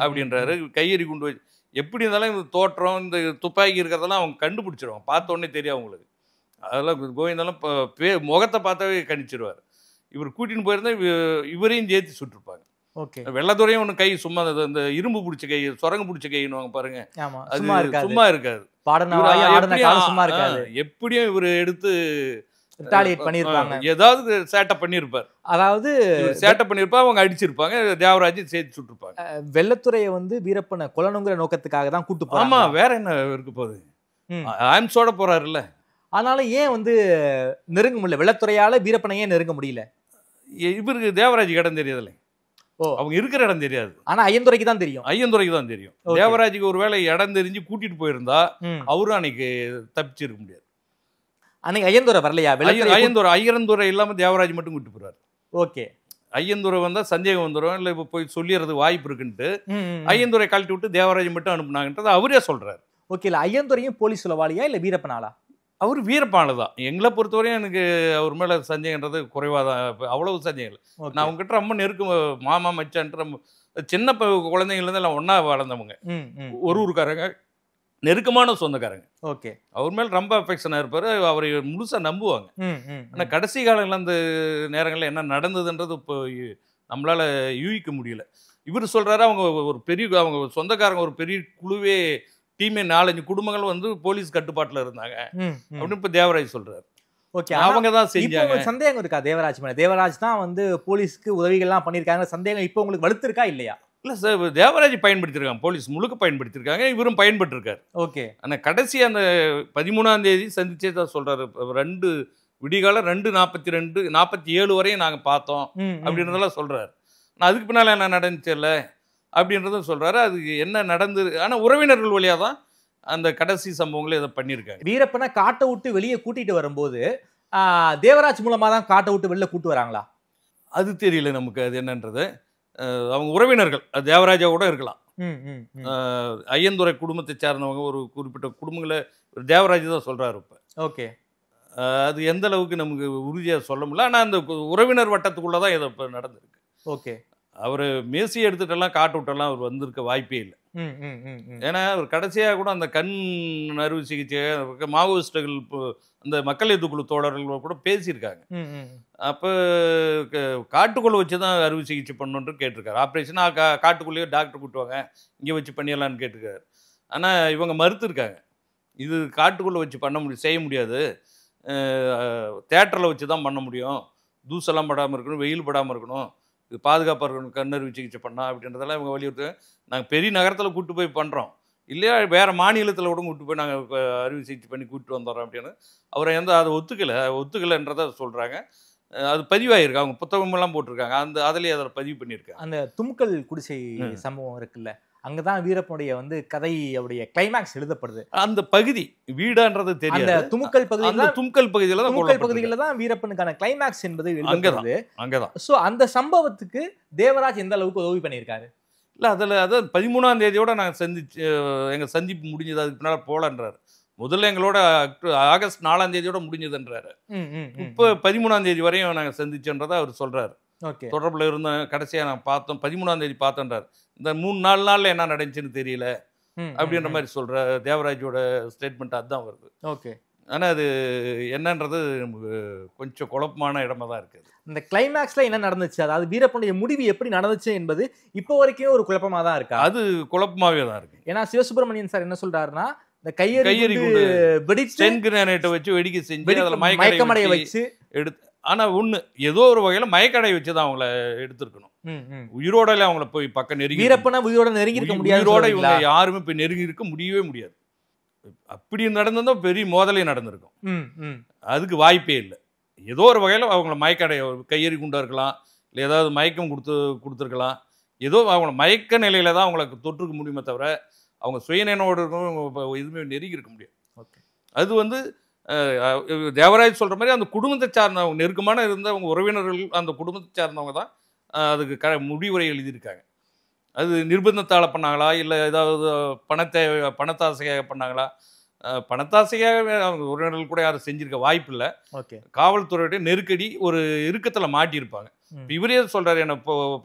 அப்படின்றாரு. கையெறி குண்டு வச்சு எப்படி இருந்தாலும் இந்த தோற்றம், இந்த துப்பாக்கி இருக்கிறதெல்லாம் அவங்க கண்டுபிடிச்சிருவாங்க, பார்த்த உடனே தெரியும் அவங்களுக்கு. அதெல்லாம் கோவிந்தாலும் முகத்தை பார்த்தாவே கணிச்சிருவார். இவர் கூட்டின்னு போயிருந்தா இவரையும் சேர்த்து சுட்டிருப்பாங்க. ஓகே. வெள்ளத்துறையும் ஒன்று கை சும்மா இந்த இரும்பு பிடிச்ச கை, சுரங்கு பிடிச்ச கைன்னு பாருங்க, ஆமா. அது சும்மா இருக்காது. பாடன வாய் ஆடன கால் சும்மா இருக்காது. எப்படியும் இவர் எடுத்து ரிட்டாலியேட் பண்ணிருப்பாங்க. ஏதாவது சேட்டை பண்ணியிருப்பார். அதாவது சேட்டை பண்ணியிருப்பாங்க, அவங்க அடிச்சிருப்பாங்க, தேவராஜ் சேர்த்து சுட்டிருப்பாங்க. வெள்ளத்துறையை வந்து வீரப்பனை கொல்லணுங்கிற நோக்கத்துக்காக தான் கூட்டு போறாங்க. ஆமா, வேற என்ன இருக்க போகுது? ஆம்ஸோட போறாருல்ல. ஆனாலும் ஏன் வந்து நெருங்க முடியல? வெள்ளத்துறையால வீரப்பனை ஏன் நெருங்க முடியல? இவருக்கு தேவராஜ் இடம் தெரியாதுல்ல. ஓ. அவங்க இருக்கிற இடம் தெரியாது. ஆனா ஐயந்துறைக்கு தான் தெரியும். ஐயந்துறைக்கு தான் தெரியும். தேவராஜுக்கு ஒரு வேளை இடம் தெரிஞ்சு கூட்டிட்டு போயிருந்தா அவரும் அன்னைக்கு தப்பிச்சிருக்க முடியாது. அன்னைக்கு ஐயந்துறை வரலையா? ஐயந்துறை இல்லாம தேவராஜ் மட்டும் கூட்டிட்டு போறாரு. ஓகே. ஐயந்துறை வந்தா சந்தேகம் வந்துடும், இல்லை இப்போ போய் சொல்லிடுறது வாய்ப்பு இருக்குன்ட்டு ஐயந்துறை கழட்டி விட்டு தேவராஜ் மட்டும் அனுப்புனாங்கன்றது அவரே சொல்றாரு. ஓகே. இல்ல ஐயந்துறையும் போலீஸ் உளவாளியா இல்ல வீரப்பனாலா? அவர் வீரப்பானு தான். எங்களை பொறுத்தவரையும் எனக்கு அவர் மேலே சந்தேகன்றது குறைவாக தான். அவ்வளவு சந்தேகம் இல்லை. நான் அவங்ககிட்ட ரொம்ப நெருக்கம், மாமா மச்சான்ட்டு ரொம்ப சின்ன குழந்தைங்கள்லேருந்து எல்லாம் ஒன்றா வளர்ந்தவங்க, ஒரு ஊருக்காரங்க, நெருக்கமான சொந்தக்காரங்க. ஓகே. அவர் மேலே ரொம்ப அஃபெக்ஷனாக இருப்பார், அவரை முழுசாக நம்புவாங்க. ஆனால் கடைசி காலங்களில் அந்த நேரங்களில் என்ன நடந்ததுன்றது இப்போ நம்மளால் யூகிக்க முடியல. இவர் சொல்கிறாரு, அவங்க சொந்தக்காரங்க ஒரு பெரிய குழுவே, டீமே 4-5 குடும்பங்கள் வந்து போலீஸ் கட்டுப்பாட்டில் இருந்தாங்க அப்படின்னு இப்போ தேவராஜ் சொல்றாரு. ஓகே. அவங்க தான் செஞ்சாங்க. சந்தேகம் இருக்கா தேவராஜ் மேல? தேவராஜ் தான் வந்து போலீஸ்க்கு உதவிகள்லாம் பண்ணியிருக்காங்க, சந்தேகம் இப்போ உங்களுக்கு வலுத்திருக்கா இல்லையா? இல்லை சார், தேவராஜ் பயன்படுத்தியிருக்காங்க, போலீஸ் முழுக்க பயன்படுத்தியிருக்காங்க, இவரும் பயன்பட்டுருக்காரு. ஓகே. ஆனால் கடைசி அந்த 13ஆம் தேதி சந்திச்சே தான் சொல்றாரு, 2 விடிகாலம் 2:47 வரையும் நாங்கள் பார்த்தோம் அப்படின்றதெல்லாம் சொல்றாரு. ஆனால் அதுக்கு பின்னால் என்ன நடந்துச்சு இல்லை அப்படின்றதும் சொல்றாரு. அது என்ன நடந்தது, ஆனால் உறவினர்கள் வழியாக தான் அந்த கடைசி சம்பவங்களை இதை பண்ணியிருக்காங்க. வீரப்பனை காட்டை விட்டு வெளியே கூட்டிட்டு வரும்போது தேவராஜ் மூலமா தான் காட்டை விட்டு வெளில கூட்டு வராங்களா? அது தெரியல நமக்கு, அது என்னன்றது. அவங்க உறவினர்கள் தேவராஜா கூட இருக்கலாம். ஐயந்துறை குடும்பத்தை சார்ந்தவங்க ஒரு குறிப்பிட்ட குடும்பங்களை தேவராஜ் தான் சொல்றாரு இப்போ. ஓகே. அது எந்த அளவுக்கு நமக்கு உறுதியாக சொல்ல முடியல. ஆனால் அந்த உறவினர் வட்டத்துக்குள்ளே தான் இதை இப்போ நடந்திருக்கு. ஓகே. அவர் மேசி எடுத்துட்டெல்லாம் காட்டு விட்டெல்லாம் அவர் வந்திருக்க வாய்ப்பே இல்லை. ஏன்னா அவர் கடைசியாக கூட அந்த கண் அறுவை சிகிச்சை மாவோயிஸ்டுகள் அந்த மக்கள் எதிர்ப்பு குழு தோழர்கள் கூட பேசியிருக்காங்க. அப்போ காட்டுக்குள்ளே வச்சு தான் அறுவை சிகிச்சை பண்ணணுன்ட்டு கேட்டிருக்காரு. ஆப்ரேஷனாக காட்டுக்குள்ளேயே டாக்டர் கூட்டுவாங்க, இங்கே வச்சு பண்ணிடலான்னு கேட்டிருக்காரு. ஆனால் இவங்க மறுத்துருக்காங்க, இது காட்டுக்குள்ளே வச்சு செய்ய முடியாது, தேட்டரில் வச்சு தான் பண்ண முடியும், தூசெல்லாம் படாமல் இருக்கணும், வெயில் படாமல் இருக்கணும், இது பாதுகாப்பாக இருக்கணும், கண்ணறுவை சிகிச்சை பண்ணா அப்படின்றதெல்லாம் இவங்க வலியுறுத்துவாங்க. நாங்கள் பெரிய நகரத்தில் கூப்பிட்டு போய் பண்ணுறோம், இல்லையா வேறு மாநிலத்தில் கூட கூப்பிட்டு போய் நாங்கள் அறுவை சிகிச்சை பண்ணி கூப்பிட்டு வந்துடுறோம் அப்படின்னு அவரை அதை ஒத்துக்கலைன்றதை சொல்கிறாங்க. அது பதிவாயிருக்கு, அவங்க புத்தகமெல்லாம் போட்டிருக்காங்க, அதுலேயே அதில் பதிவு பண்ணியிருக்காங்க. அந்த தும்கல் குடிசை சம்பவம் இருக்குல்ல, அங்கதான் வீரப்பனுடைய வந்து கதையுடைய கிளைமேக்ஸ் எழுதப்படுது. அந்த பகுதி வீடான்றது தெரியும். அந்த தும்கல் பகுதியில தான் வீரப்பனுக்கான கிளைமேக்ஸ் என்பது எழுதப்படுது. அங்கதான். சோ அந்த சம்பவத்துக்கு தேவராஜ் எந்த அளவுக்கு உதவி பண்ணியிருக்காரு? இல்லை அதாவது 13ஆம் தேதியோட நாங்கள் எங்கள் சந்திப்பு முடிஞ்சது, அதுக்கு பின்னால் போகலன்றாரு. முதல்ல எங்களோட ஆகஸ்ட் 4ஆம் தேதியோட முடிஞ்சதுன்றாரு. இப்போ 13ஆம் தேதி வரையும் நாங்கள் சந்திச்சோன்றதை அவர் சொல்றாரு. தொடர்பில் இருந்தோம், கடைசியாக நான் பார்த்தோம், 13ஆம் தேதி பார்த்தோன்றார். இந்த 3-4 நாளில் என்ன நடந்துச்சுன்னு தெரியல அப்படின்ற மாதிரி சொல்ற தேவராஜோட ஸ்டேட்மெண்ட் அதுதான் வருது. ஓகே. ஆனால் அது என்னன்றது நமக்கு கொஞ்சம் குழப்பமான இடமா தான் இருக்குது. இந்த கிளைமேக்ஸ்ல என்ன நடந்துச்சு, அதாவது வீரப்பனுடைய முடிவு எப்படி நடந்துச்சு என்பது இப்போ வரைக்கும் ஒரு குழப்பமா தான் இருக்கா? அது குழப்பமாவே தான் இருக்கு. ஏன்னா சிவசுப்பிரமணியன் சார் என்ன சொல்றாருன்னா, இந்த கையெறி கையெறி குண்டு வெடிச்சு ஸ்டென் கிரானைட்டை வச்சு வெடிக்க செஞ்சு அதில் மயக்கமடைய வச்சு எடுத்து, ஆனால் ஒன்று ஏதோ ஒரு வகையில் மயக்கடை வச்சு தான் அவங்கள எடுத்துருக்கணும். உயிரோடல அவங்கள போய் பக்கம் நெருங்கி வீரப்பனை உயிரோட நெருங்கி இருக்க முடியாது. உயிரோட இவங்க யாருமே போய் நெருங்கி இருக்க முடியவே முடியாது. அப்படி நடந்ததா பெரிய மோதலே நடந்திருக்கும். அதுக்கு வாய்ப்பே இல்லை. ஏதோ ஒரு வகையில் அவங்கள மயக்கடை கையெறி குண்டா இருக்கலாம், இல்லை ஏதாவது மயக்கம் கொடுத்துருக்கலாம். ஏதோ அவங்கள மயக்க நிலையில தான் அவங்களுக்கு தொற்றுக்க முடியுமே தவிர அவங்க சுயநினைவோடு எதுவுமே நெருங்கி இருக்க முடியாது. அது வந்து தேவராஜ் சொல்கிற மாதிரி அந்த குடும்பத்தை சார்ந்தவங்க நெருக்கமான இருந்த அவங்க உறவினர்கள் அந்த குடும்பத்தை சார்ந்தவங்க தான் அதுக்கு முடிவுரை எழுதியிருக்காங்க. அது நிர்பந்தத்தால் பண்ணாங்களா, இல்லை ஏதாவது பணத்தாசையாக பண்ணாங்களா? பணத்தாசையாக அவங்க உறவினர்கள் கூட யாரும் செஞ்சிருக்க வாய்ப்பு இல்லை. காவல்துறையுடைய நெருக்கடி ஒரு இறுக்கத்தில் மாட்டியிருப்பாங்க. இவரே சொல்கிறாரு, என்ன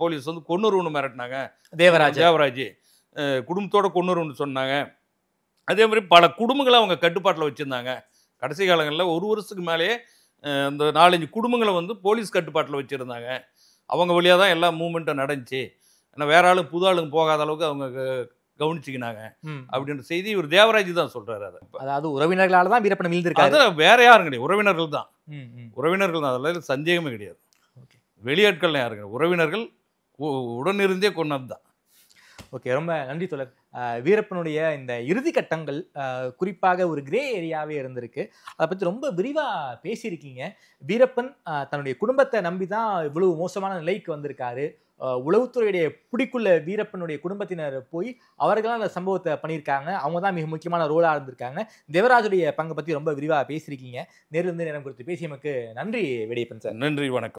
போலீஸ் வந்து கொன்னூறுன்னு மிரட்டினாங்க, தேவராஜ் குடும்பத்தோட கொன்னூறுன்னு சொன்னாங்க. அதே மாதிரி பல குடும்பங்களை அவங்க கட்டுப்பாட்டில் வச்சுருந்தாங்க. கடைசி காலங்களில் ஒரு வருஷத்துக்கு மேலேயே அந்த 4-5 குடும்பங்களை வந்து போலீஸ் கட்டுப்பாட்டில் வச்சுருந்தாங்க. அவங்க வழியாக தான் எல்லா மூமெண்ட்டும் நடந்துச்சு. ஏன்னா வேற ஆளுங்க புது ஆளுங்க போகாத அளவுக்கு அவங்க கவனிச்சுக்கினாங்க அப்படின்ற செய்தி இவர் தேவராஜ் தான் சொல்றாரு. அதாவது உறவினர்களால தான் வீரப்பனை வீழ்ந்திருக்காரு. அது வேற யாரும் கிடையாது, உறவினர்கள் தான். உறவினர்கள் தான், அதில் சந்தேகமே கிடையாது. வெளியாட்கள் யாருங்க, உறவினர்கள் உடனிருந்தே கொண்டது தான். ஓகே, ரொம்ப நன்றி தோழர். வீரப்பனுடைய இந்த இறுதி கட்டங்கள் குறிப்பாக ஒரு கிரே ஏரியாவே இருந்திருக்கு. அதை பற்றி ரொம்ப விரிவாக பேசியிருக்கீங்க. வீரப்பன் தன்னுடைய குடும்பத்தை நம்பி தான் இவ்வளவு மோசமான நிலைக்கு வந்திருக்காரு. உளவுத்துறையுடைய பிடிக்குள்ள வீரப்பனுடைய குடும்பத்தினர் போய் அவர்களாம் அந்த சம்பவத்தை பண்ணியிருக்காங்க. அவங்க தான் மிக முக்கியமான ரோலாக இருந்திருக்காங்க. தேவராஜுடைய பங்கை பற்றி ரொம்ப விரிவாக பேசியிருக்கீங்க. நேரில் நேரம் குறித்து பேசியமைக்கு நன்றி வெடியப்பன் சார். நன்றி, வணக்கம்.